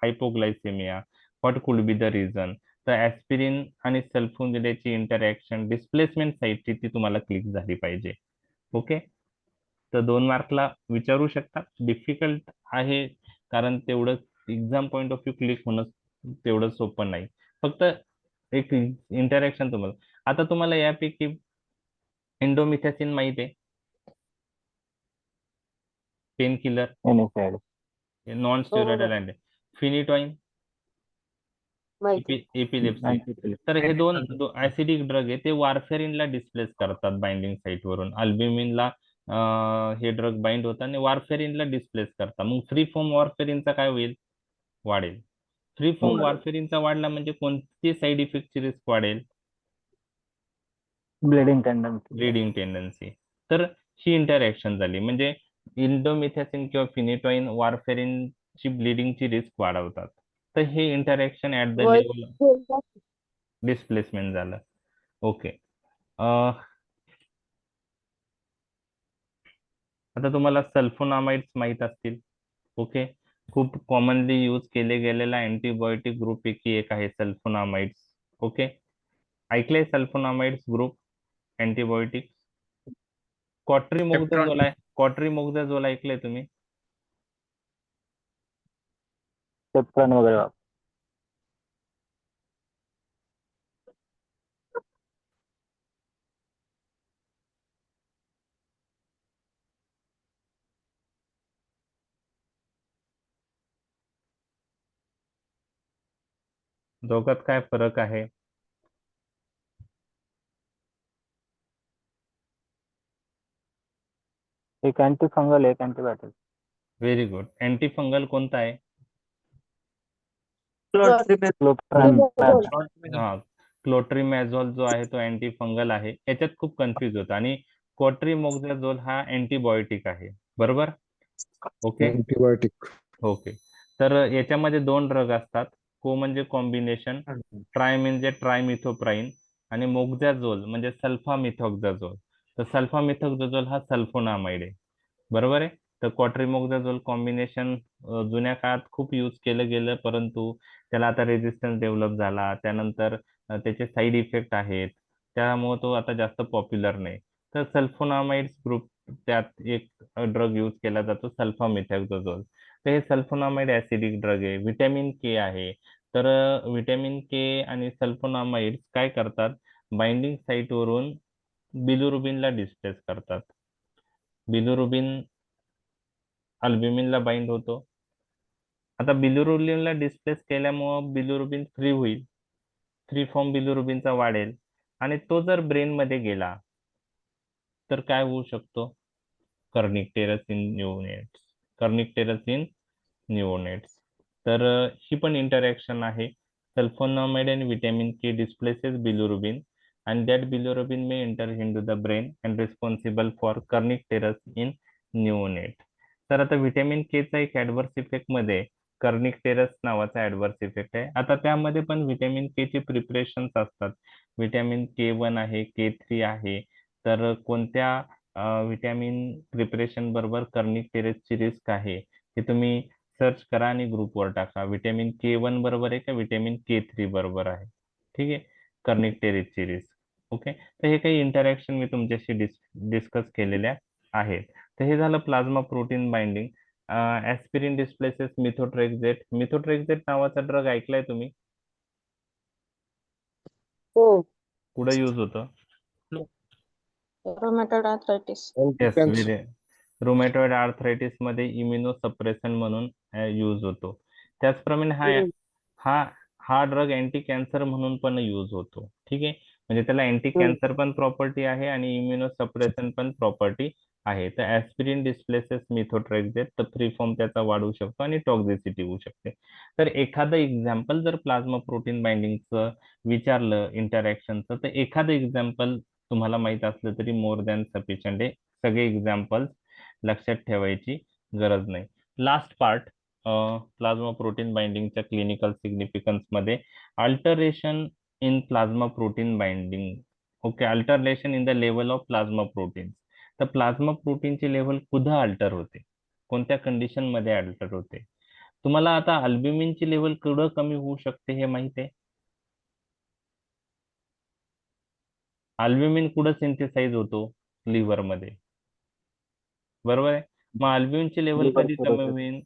hypoglycemia, what could be the reason? तर ऍस्पिरिन आणि सल्फोनिलुरियाची इंटरॅक्शन डिस्प्लेसमेंट साईटची ती तुम्हाला क्लिक झाली पाहिजे. ओके. तर 2 मार्कला विचारू शकता. डिफिकल्ट आहे कारण तेवढं exam point of view click होणं तेवढं सोपं नाही. फक्त एक इंटरॅक्शन तुम्हाला. आता तुम्हाला यापैकी इंडोमिथॅसिन माहिती आहे? Pain killer, NSAID. Non steroidal anti. Phenytoin, माहिती. एपिलेप्सी. तर हे दोन ऍसिडिक ड्रग आहे, ते वारफेरिनला डिस्प्लेस करतात बाइंडिंग साईटवरून. अल्ब्युमिनला हे ड्रग बाइंड होतात आणि वारफेरिनला डिस्प्लेस करतात. मग फ्री फॉर्म वारफेरिनचा काय होईल? वाढेल. फ्री फॉर्म वारफेरिनचा वाढला म्हणजे कोणती साईड इफेक्टची रिस्क वाढेल? Bleeding tendency. Bleeding tendency. तर ही इंटरॅक्शन झाली, म्हणजे इंडोमिथॅसिन किंवा फिनिटॉइन वारफेरिनची ब्लिडिंगची रिस्क वाढवतात. तर हे interaction at the level displacement झालं. ओके. आता तुम्हाला सल्फोनामाइड्स माहित असतील. ओके. खूप कॉमनली यूज केले गेलेला अँटीबायोटिक ग्रुप पैकी एक आहे सल्फोनामाइड्स. ओके. ऐकलंय सल्फोनामाइड्स ग्रुप अँटीबायोटिक? क्वाट्रिमोक्झाझोल आहे, क्वाट्रिमोक्झाझोल ऐकलंय तुम्ही? सेप्ट्रॉन वगैरे वापर. दोघात काय फरक आहे? एक अँटी फंगल, एक antibiotic. Very good. Anti fungal कोणता आहे? हा, क्लोट्रिमॅझोल जो आहे तो अँटी फंगल आहे. याच्यात खूप कन्फ्युज होतं. आणि क्वाट्रिमोक्झाझोल हा अँटीबायोटिक आहे, बरोबर? ओके. अँटीबायोटिक. ओके. तर याच्यामध्ये 2 ड्रग असतात. को म्हणजे कॉम्बिनेशन, ट्राय म्हणजे ट्रायमिथोप्राइन, आणि मोक्झाझोल म्हणजे सल्फामिथॉक्झाझोल. तर सल्फामिथॉक्झाझोल हा सल्फोनामाइड आहे, बरोबर आहे. तर क्वाट्रिमोक्झाझोल कॉम्बिनेशन जुन्या काळात खूप यूज केलं गेलं, परंतु त्याला आता रेजिस्टन्स डेव्हलप झाला, त्यानंतर त्याचे साईड इफेक्ट आहेत, त्यामुळे तो आता जास्त पॉप्युलर नाही. तर सल्फोनामाइड्स ग्रुप त्यात एक ड्रग यूज केला जातो, सल्फामेथॅक्झोझोल. तर हे सल्फोनामाइड ऍसिडिक ड्रग आहे. व्हिटॅमिन के आहे. तर व्हिटॅमिन के आणि सल्फोनामाइड्स काय करतात, बाइंडिंग साईटवरून बिलिरुबिनला डिस्प्लेस करतात. बिलिरुबिन अल्ब्युमिनला बाइंड होतो. आता बिलिरुबिनला डिस्प्लेस केल्यामुळं बिलिरुबिन फ्री होईल, फ्री फॉर्म बिलिरुबिनचा वाढेल, आणि तो जर ब्रेन मध्ये गेला तर काय होऊ शकतो, kernicterus in neonates, kernicterus in neonates. तर ही पण इंटरॅक्शन आहे. Sulfonamide and vitamin K displaces bilirubin, and that bilirubin may enter into the brain and responsible for kernicterus in neonate. तर आता व्हिटॅमिन के चा एक ऍडव्हर्स इफेक्ट मध्ये कर्निक्टेरस नावाचा ऍडव्हर्स इफेक्ट आहे. आता त्यामध्ये पण व्हिटॅमिन के चे प्रिपरेशन्स असतात. व्हिटॅमिन K1 आहे, K3 आहे. तर कोणत्या व्हिटॅमिन प्रिपरेशन बरोबर कर्निक्टेरसची रिस्क आहे हे तुम्ही सर्च करा आणि ग्रुपवर टाका. व्हिटॅमिन K1 बरोबर आहे का व्हिटॅमिन K3 बरोबर आहे, ठीक आहे, कर्निक्टेरसची रिस्क. ओके, तर हे काही इंटरॅक्शन मी तुमच्याशी डिस्कस केलेल्या आहेत. तर हे झालं plasma protein binding. Aspirin displaces methotrexate. Methotrexate नावाचा ड्रग ऐकलाय तुम्ही? हो. कुठं यूज होतं? Rheumatoid arthritis. Yes, Cancer. Rheumatoid arthritis मध्ये इम्युनोसप्रेशन म्हणून यूज होतो. त्याचप्रमाणे हा हा ड्रग अँटी कॅन्सर म्हणून पण यूज होतो, ठीक आहे. म्हणजे त्याला अँटी कॅन्सर पण प्रॉपर्टी आहे आणि इम्युनोसप्रेशन पण प्रॉपर्टी आहे. तर ऍस्पिरिन डिस्प्लेसेस मिथोट्रेक्झेट, तर फ्री फॉर्म त्याचा वाढू शकतो आणि टॉक्झिसिटी होऊ शकते. तर एखादं एक्झाम्पल जर प्लाझ्मा प्रोटीन बाइंडिंगचं विचारलं इंटरॅक्शनचं, तर एखादं एक्झाम्पल तुम्हाला माहित असलं तरी मोर दॅन सफिशियंट आहे. सगळे एक्झाम्पल्स लक्षात ठेवायची गरज नाही. लास्ट पार्ट, प्लाझ्मा प्रोटीन बाइंडिंगच्या क्लिनिकल सिग्निफिकन्स मध्ये alteration in plasma protein binding. Okay, alteration in the level of plasma protein. तर प्लाझ्मा प्रोटीनची लेवल कुठं अल्टर होते, कोणत्या कंडिशन मध्ये अल्टर होते? तुम्हाला आता अल्ब्युमिनची लेवल कुठं कमी होऊ शकते हे माहित आहे? अल्ब्युमिन कुठं सिंथेसाइज होतो? लिव्हर मध्ये, बरोबर आहे. मग अल्ब्युमिनची लेवल Liver कधी कमी cirrhosis. होईल?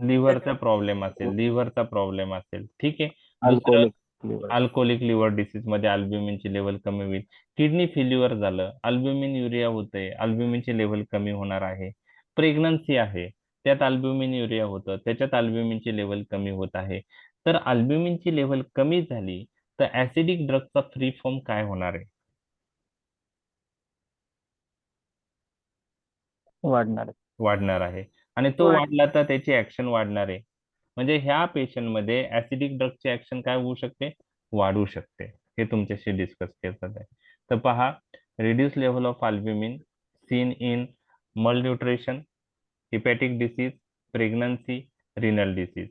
लिव्हरचा प्रॉब्लेम असेल, लिव्हरचा प्रॉब्लेम असेल, ठीक आहे. दुसरं, Alcoholic liver. Alcoholic liver disease मध्ये अल्ब्युमिनची लेवल कमी होईल. किडनी फेल्युअर झालं, अल्ब्युमिन युरिया होतंय, अल्ब्युमिनची लेवल कमी होणार आहे. प्रेग्नन्सी आहे, त्यात अल्ब्युमिन युरिया होतं, त्याच्यात अल्ब्युमिनची लेवल कमी होत आहे. तर अल्ब्युमिनची लेवल कमी झाली तर ऍसिडिक ड्रगचा फ्री फॉर्म काय होणार आहे? वाढणार आहे. वाढणार आहे. आणि तो वाढ- वाढला तर त्याची ऍक्शन वाढणार आहे. म्हणजे ह्या पेशंट मध्ये ऍसिडिक ड्रगची ऍक्शन काय होऊ शकते? वाढू शकते. हे तुमच्याशी डिस्कस केलं आहे. तर पहा, reduce level of albumin seen in malnutrition, hepatic disease, pregnancy, renal disease.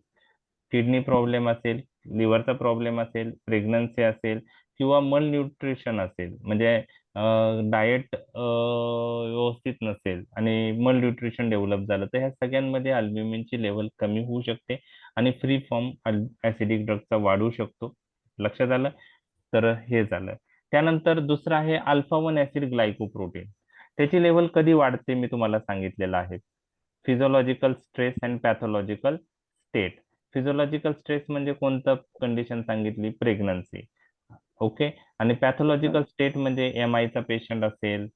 Kidney problem असेल, लिव्हरचा प्रॉब्लेम असेल, प्रेग्नन्सी असेल किंवा मल न्यूट्रिशन असेल, म्हणजे डाएट व्यवस्थित नसेल आणि मल न्यूट्रिशन डेव्हलप झालं, तर ह्या सगळ्यांमध्ये अल्ब्युमिनची लेवल कमी होऊ शकते आणि फ्री फॉर्म ऍसिडिक ड्रगचा वाढू शकतो. लक्षात आलं? तर हे झालं. त्यानंतर दुसरं आहे अल्फा 1 ऍसिड ग्लायकोप्रोटीन. त्याची लेवल कधी वाढते मी तुम्हाला सांगितलेलं आहे. Physiological stress and pathological state. Physiological stress म्हणजे कोणतं कंडिशन सांगितली? प्रेग्नन्सी. ओके, आणि पॅथॉलॉजिकल स्टेट म्हणजे चा पेशंट असेल,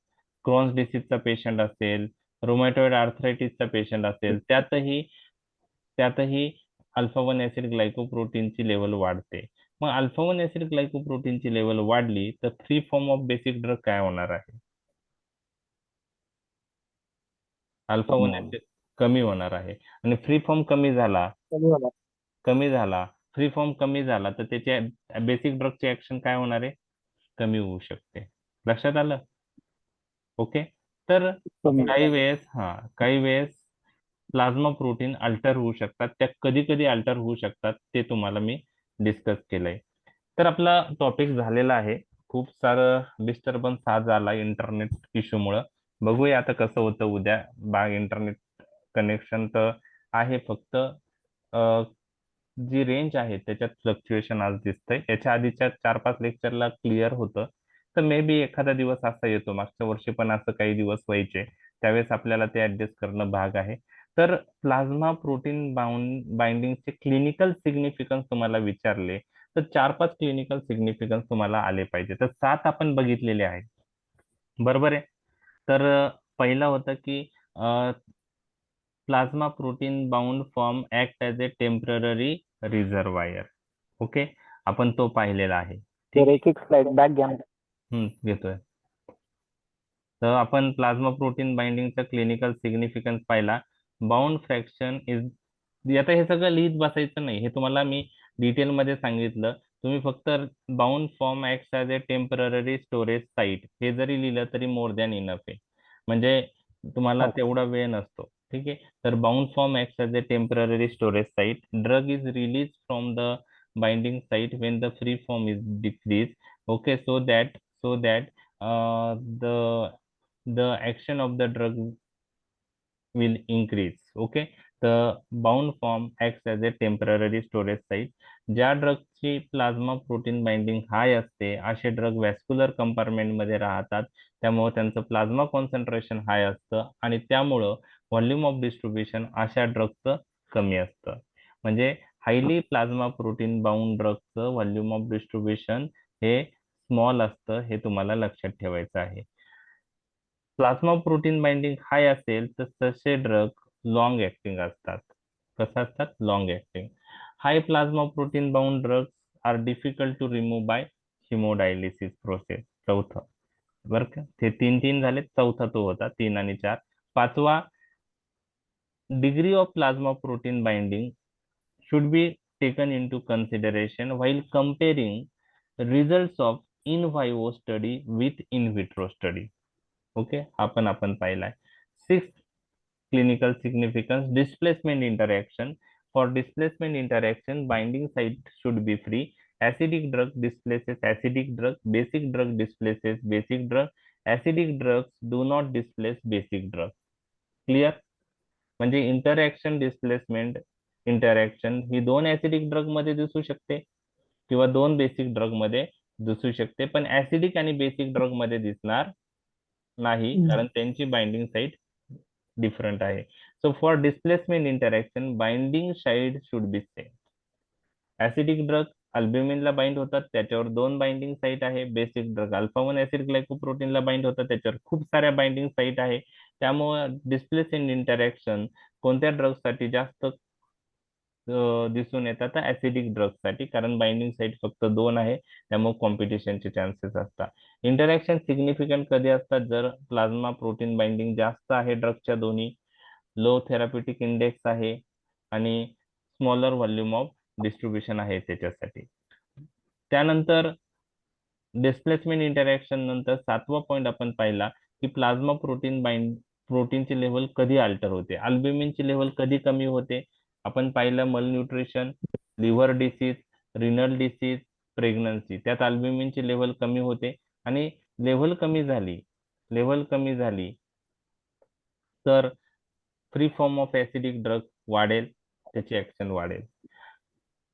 क्रॉन्स डिसीजचा पेशंट असेल, रुमॅटॉइड आर्थरायटिसचा पेशंट असेल, त्यातही अल्फा 1 ऍसिड ग्लायकोप्रोटीनची लेवल वाढते. मग अल्फा 1 ऍसिड ग्लायकोप्रोटीनची लेवल वाढली तर free form of basic drug काय होणार आहे? अल्फा 1 ऍसिड कमी होणार आहे. आणि फ्री फॉर्म कमी झाला, फ्री फॉर्म कमी झाला तर त्याच्या बेसिक ड्रगची ऍक्शन काय होणार आहे? कमी होऊ शकते. लक्षात आलं? ओके, तर काही वेळेस प्लाझ्मा प्रोटीन अल्टर होऊ शकतात. त्या कधी कधी अल्टर होऊ शकतात ते तुम्हाला मी डिस्कस केलंय. तर आपला टॉपिक झालेला आहे. खूप सारं डिस्टर्बन्स आज आला इंटरनेट इश्यूमुळं. बघूया आता कसं होतं उद्या. इंटरनेट कनेक्शन तर आहे, फक्त जी रेंज आहे त्याच्यात फ्लक्च्युएशन आज दिसतंय. याच्या आधीच्या 4-5 लेक्चरला क्लिअर होतं. तर मे बी एखादा दिवस असा येतो, मागच्या वर्षी पण असं काही दिवस व्हायचे, त्यावेळेस आपल्याला ते ऍडजस्ट करणं भाग आहे. तर प्लाझ्मा प्रोटीन बाइंडिंगचे क्लिनिकल सिग्निफिकन्स तुम्हाला विचारले तर 4-5 क्लिनिकल सिग्निफिकन्स तुम्हाला आले पाहिजे. तर 7 आपण बघितलेले आहे, बरोबर आहे. तर पहिला होता की plasma protein bound form act as a temporary reservoir. Okay, आपण तो पाहिलेला आहे. सर एक स्लाइड बॅक घ्या ना. घेतोय. तर आपण प्लाझ्मा प्रोटीन बाइंडिंगचा क्लिनिकल सिग्निफिकन्स पाहिला. बाउंड फ्रॅक्शन इज, आता हे सगळं लिहित बसायचं नाही, हे तुम्हाला मी डिटेल मध्ये सांगितलं. तुम्ही फक्त bound form act as a temporary storage site हे जरी लिहिलं तरी मोर दॅन इनफ आहे, म्हणजे तुम्हाला Okay. तेवढा वेळ नसतो. ठीक आहे. तर bound form act as a temporary storage site. Drug is release from the binding site when the free form is decrease. Okay, so that the action of the drug will increase. Okay, the bound form acts as a temporary storage site. ज्या ड्रगची प्लाझ्मा प्रोटीन बाइंडिंग हाय असते असे ड्रग वॅस्क्युलर कंपार्टमेंट मध्ये राहतात, त्यामुळे त्यांचं प्लाझ्मा कॉन्सन्ट्रेशन हाय असतं आणि त्यामुळं व्हॉल्यूम ऑफ डिस्ट्रीब्युशन अशा ड्रगचं कमी असतं. म्हणजे हायली प्लाझ्मा प्रोटीन बाउंड ड्रगचं व्हॉल्यूम ऑफ डिस्ट्रीब्युशन हे स्मॉल असतं, हे तुम्हाला लक्षात ठेवायचं आहे. प्लाझ्मा प्रोटीन बाइंडिंग हाय असेल तर तसे ड्रग लॉंग ऍक्टिंग असतात. कसं असतात? Long acting. High plasma protein bound drugs are difficult to remove by haemodialysis process. चौथं, बरं का, ते 3 झाले, चौथा तो होता 3 आणि 4. पाचवा, degree of plasma protein binding should be taken into consideration while comparing results of in vivo study with in vitro study. Okay, आपण पाहिलाय. 6 clinical significance, displacement interaction. For displacement interaction, binding site should be free. Acidic drug displaces acidic drug, basic drug displaces basic drug, acidic drugs do not displace basic drug. Clear? म्हणजे इंटरॅक्शन डिस्प्लेसमेंट इंटरॅक्शन ही 2 ऍसिडिक ड्रग मध्ये दिसू शकते किंवा 2 बेसिक ड्रग मध्ये दिसू शकते, पण ऍसिडिक आणि बेसिक ड्रग मध्ये दिसणार नाही, कारण त्यांची बाइंडिंग साइट डिफरंट आहे. So for displacement interaction binding site should be same. Acidic drug अल्ब्युमिनला बाइंड होतात, त्याच्यावर 2 बाइंडिंग साइट आहे. बेसिक ड्रग अल्फा 1 ऍसिड ग्लायकोप्रोटीनला बाइंड होतात, त्याच्यावर खूप साऱ्या बाइंडिंग साइट आहे. त्यामुळे डिस्प्लेसमेंट इंटरॅक्शन कोणत्या ड्रग साठी जास्त दिसून येतात? ऍसिडिक ड्रग साठी, कारण बाइंडिंग साइट फक्त 2 आहे, त्यामुळे कॉम्पिटिशनचे चान्सेस असतात. इंटरॅक्शन सिग्निफिकंट कधी असतात? जर प्लाझ्मा प्रोटीन बाइंडिंग जास्त आहे ड्रगच्या दोन्ही, लो थेराप्युटिक इंडेक्स आहे आणि स्मॉलर व्हॉल्यूम ऑफ डिस्ट्रीब्युशन आहे त्याच्यासाठी. त्यानंतर डिस्प्लेसमेंट इंटरॅक्शन नंतर 7वा पॉइंट आपण पाहिला की प्लाझ्मा प्रोटीनची लेवल कधी अल्टर होते, अल्ब्युमिनची लेवल कधी कमी होते. आपण पाहिलं malnutrition, liver disease, renal disease, pregnancy, त्यात अल्ब्युमिनची लेवल कमी होते आणि लेवल कमी झाली तर free form of acidic drug वाढेल, त्याची ऍक्शन वाढेल.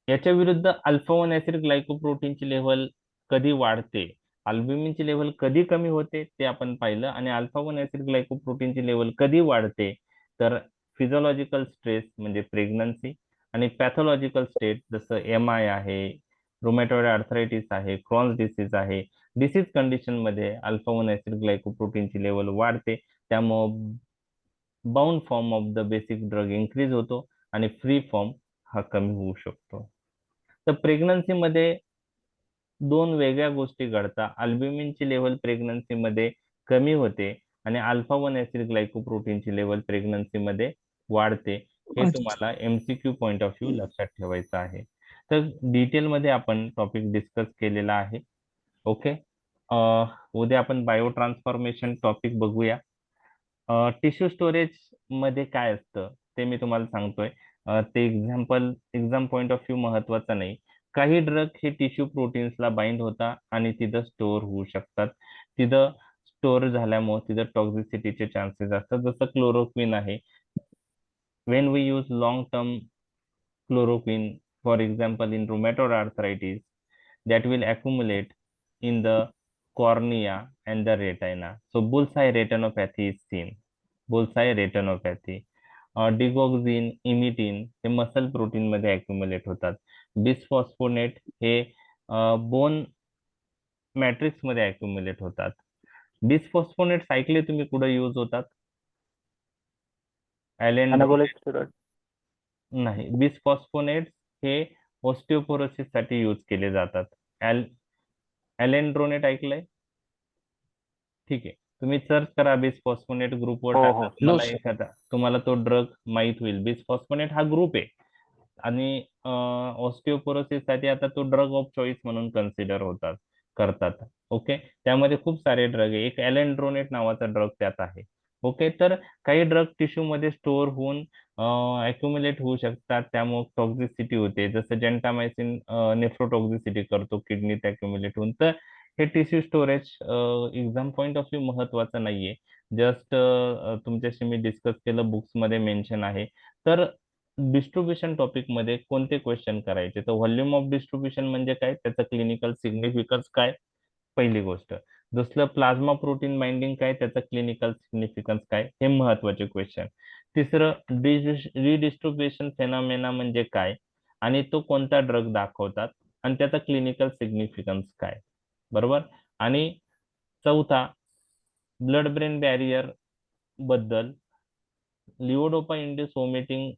याच्या विरुद्ध अल्फा 1 ऍसिड ग्लायकोप्रोटीनची लेवल कधी वाढते, अल्ब्युमिनची लेवल कधी कमी होते ते आपण पाहिलं. आणि अल्फा 1 ऍसिड ग्लायकोप्रोटीनची लेवल कधी वाढते तर फिजिओलॉजिकल स्ट्रेस म्हणजे प्रेग्नन्सी आणि पॅथॉलॉजिकल स्टेट जसं MI आहे, रुमॅटॉइड आर्थरायटिस आहे, क्रॉन्स डिसीज आहे. डिसीज कंडिशन मध्ये अल्फा 1 ऍसिड ग्लायकोप्रोटीनची लेवल वाढते, त्यामुळे bound form of the basic drug increase होतो आणि फ्री फॉर्म हा कमी होऊ शकतो. तर प्रेग्नन्सी मध्ये 2 वेगळ्या गोष्टी घडतात. अल्ब्युमिनची लेवल प्रेग्नन्सी मध्ये कमी होते आणि अल्फा 1 ऍसिड ग्लायकोप्रोटीनची लेवल प्रेग्नन्सी मध्ये वाढते. हे अच्छा. तुम्हाला MCQ पॉइंट ऑफ व्ह्यू लक्षात ठेवायचं आहे. तर डिटेल मध्ये आपण टॉपिक डिस्कस केलेला आहे. ओके, उद्या आपण बायो ट्रान्सफॉर्मेशन टॉपिक बघूया. टिश्यू स्टोरेज मध्ये काय असतं ते मी तुम्हाला सांगतोय. ते एक्झाम पॉइंट ऑफ व्ह्यू महत्वाचा नाही. काही ड्रग हे टिश्यू प्रोटीन्सला बाइंड होतात आणि तिथं स्टोअर होऊ शकतात. तिथं स्टोअर झाल्यामुळे तिथं टॉक्झिसिटीचे चान्सेस असतात. जसं क्लोरोक्विन आहे, when we use long term chloroquine, for example, in rheumatoid arthritis, that will accumulate in the cornea and the retina. So bullseye retinopathy is seen. Bullseye retinopathy. डिगॉक्झिन, इमिटिन हे मसल प्रोटीन मध्ये अक्युमुलेट होतात. बिसफॉस्फोनेट हे बोन मॅट्रिक्स मध्ये अक्युमुलेट होतात. बिसफॉस्फोनेट ऐकले तुम्ही कुठे यूज होतात? Anabolic steroid. नाही, बिसफॉस्फोनेट हे ऑस्टिओपोरोसिस साठी यूज केले जातात. ॲलेंड्रोनेट ऐकलंय? ठीक आहे, तुम्ही सर्च करा बिसफॉस्फोनेट ग्रुपवर हो, टाका, हो. तुम्हाला sir. एखादा तुम्हाला तो ड्रग माहित होईल. बिसफॉस्फोनेट हा ग्रुप आहे आणि ऑस्टिओपोरोसिस साठी आता तो ड्रग ऑफ चॉईस म्हणून कन्सिडर होतात करतात. ओके, त्यामध्ये खूप सारे ड्रग आहे. एक ॲलेंड्रोनेट नावाचा ड्रग त्यात आहे. ओके, तर काही ड्रग टिश्यू मध्ये स्टोअर होऊन अक्युमुलेट होऊ शकतात, त्यामुळे टॉक्झिसिटी होते. जसं जेंटामायसिन नेफ्रोटॉक्झिसिटी करतो किडनीत अक्युमुलेट होऊन. तर हे tissue storage exam point of view महत्वाचं नाहीये, जस्ट तुमच्याशी मी डिस्कस केलं, बुक्स मध्ये मेन्शन आहे. तर डिस्ट्रीब्युशन टॉपिक मध्ये कोणते क्वेश्चन करायचे? तर व्हॉल्यूम ऑफ डिस्ट्रीब्युशन म्हणजे काय, त्याचं क्लिनिकल सिग्निफिकन्स काय, पहिली गोष्ट. दुसरं प्लाझ्मा प्रोटीन बाइंडिंग काय, त्याचं क्लिनिकल सिग्निफिकन्स काय, हे महत्वाचे क्वेश्चन. तिसरं रिडिस्ट्रीब्युशन फेनॉमेना म्हणजे काय आणि तो कोणता ड्रग दाखवतात आणि त्याचा क्लिनिकल सिग्निफिकन्स काय, बरोबर. आणि चौथा, ब्लड ब्रेन बॅरियर बद्दल लिओडोपा इंड्यूस वॉमिटिंग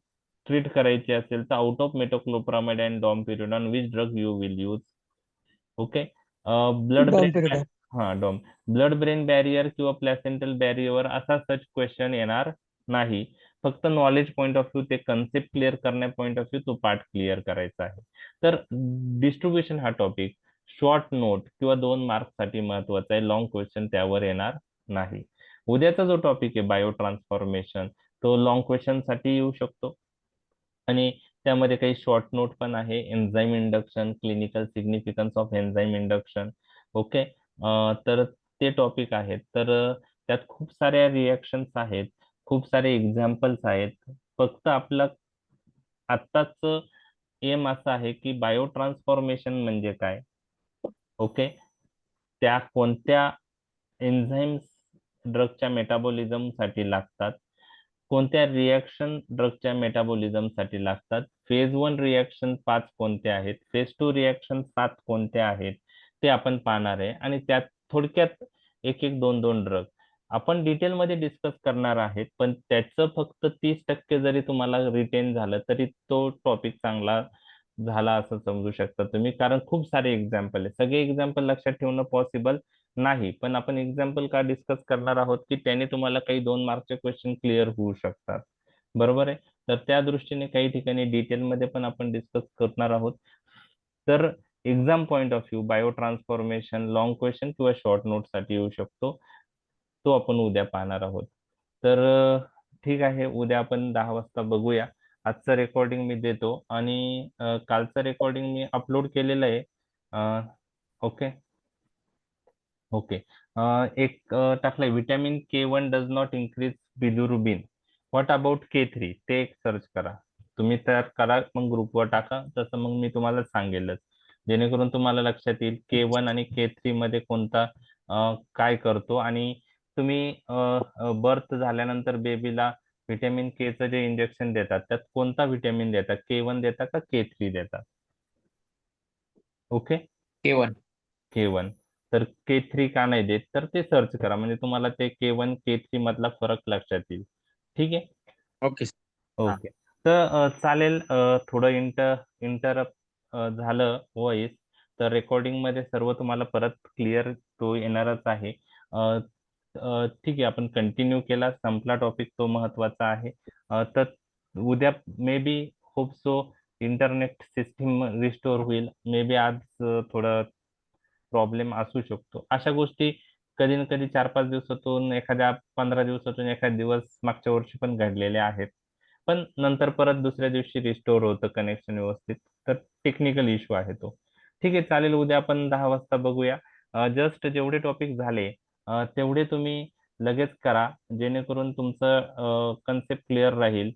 ट्रीट करायची असेल तर out of metoclopramide and domperidone which drug you will use. Okay, blood brain, हा डॉम, ब्लड ब्रेन बॅरियर किंवा प्लॅसेंटल बॅरियर असा सच क्वेश्चन येणार नाही. फक्त नॉलेज पॉइंट ऑफ व्ह्यू, ते कन्सेप्ट क्लिअर करण्या पॉइंट ऑफ व्ह्यू तो पार्ट क्लिअर करायचा आहे. तर डिस्ट्रीब्युशन हा टॉपिक शॉर्ट नोट किंवा 2 मार्क साठी महत्वाचा आहे. लॉंग क्वेश्चन त्यावर येणार नाही. उद्याचा जो टॉपिक आहे बायो ट्रान्सफॉर्मेशन, तो लॉंग क्वेश्चन साठी येऊ शकतो आणि त्यामध्ये काही शॉर्ट नोट पण आहे. Enzyme induction, clinical significance of enzyme induction. Okay, तर ते टॉपिक आहेत. तर त्यात खूप साऱ्या रिएक्शन्स आहेत, खूप सारे एक्झाम्पल्स आहेत. फक्त आपला आत्ताच एम असा आहे की बायो ट्रान्सफॉर्मेशन म्हणजे काय, ओके, त्या कोणत्या एन्झाईम्स ड्रगच्या मेटाबॉलिझम साठी लागतात, कोणत्या रिएक्शन ड्रगच्या मेटाबॉलिझम साठी लागतात, फेज 1 रिएक्शन 5 कोणत्या आहेत, फेज 2 रिएक्शन 7 कोणत्या आहेत, ते आपण पाहणार आहे. आणि त्यात थोडक्यात एक एक दोन दोन ड्रग आपण डिटेलमध्ये डिस्कस करणार आहेत. पण त्याचं फक्त 30% जरी तुम्हाला रिटेन झालं तरी तो टॉपिक चांगला झाला असं समजू शकता तुम्ही, कारण खूप सारे एक्झाम्पल आहे. सगळे एक्झाम्पल लक्षात ठेवणं पॉसिबल नाही, पण आपण एक्झाम्पल का डिस्कस करणार आहोत की त्याने तुम्हाला काही 2 मार्कचे क्वेश्चन क्लिअर होऊ शकतात, बरोबर आहे. तर त्या दृष्टीने काही ठिकाणी डिटेलमध्ये पण आपण डिस्कस करणार आहोत. तर exam point of view bio transformation long question किंवा शॉर्ट नोट साठी येऊ शकतो, तो आपण उद्या पाहणार आहोत. तर ठीक आहे, उद्या आपण 10 वाजता बघूया. आजचं रेकॉर्डिंग मी देतो आणि कालचं रेकॉर्डिंग मी अपलोड केलेलं आहे. ओके ओके, एक टाकलंय, vitamin K1 does not increase bilirubin, what about K3, ते एक सर्च करा तुम्ही, तयार करा, मग ग्रुपवर टाका. तसं मग मी तुम्हाला सांगेलच, जेणेकरून तुम्हाला लक्षात येईल K1 आणि K3 मध्ये कोणता काय करतो. आणि तुम्ही बर्थ झाल्यानंतर बेबीला व्हिटॅमिन Kचं जे इंजेक्शन देतात त्यात कोणता व्हिटॅमिन देतात, K1 देतात का K3 देतात? Okay, K1. K1. तर K3 का नाही देत, तर ते सर्च करा, म्हणजे तुम्हाला ते K1 K3 मधला फरक लक्षात येईल. ठीक आहे, ओके. ओके. तर चालेल, थोडं इंटरप्ट झालं व्हॉइस, तर रेकॉर्डिंग मध्ये सर्व तुम्हाला परत क्लिअर तो येणारच आहे. ठीक आहे, आपण कंटिन्यू केला, संपला टॉपिक, तो महत्वाचा आहे. तर उद्या maybe hope so internet system restore होईल. मे बी आज थोडं प्रॉब्लेम असू शकतो. अशा गोष्टी कधी ना कधी 4-5 दिवसातून, एखाद्या 15 दिवसातून एखाद दिवस मागच्या वर्षी पण घडलेले आहेत. पण नंतर परत दुसऱ्या दिवशी रिस्टोर होतं कनेक्शन व्यवस्थित. तर टेक्निकल इश्यू आहे तो. ठीक आहे, चालेल, उद्या आपण 10 वाजता बघूया. जस्ट जेवढे टॉपिक झाले तेवढे तुम्ही लगेच करा, जेणेकरून तुमचं कन्सेप्ट क्लिअर राहील.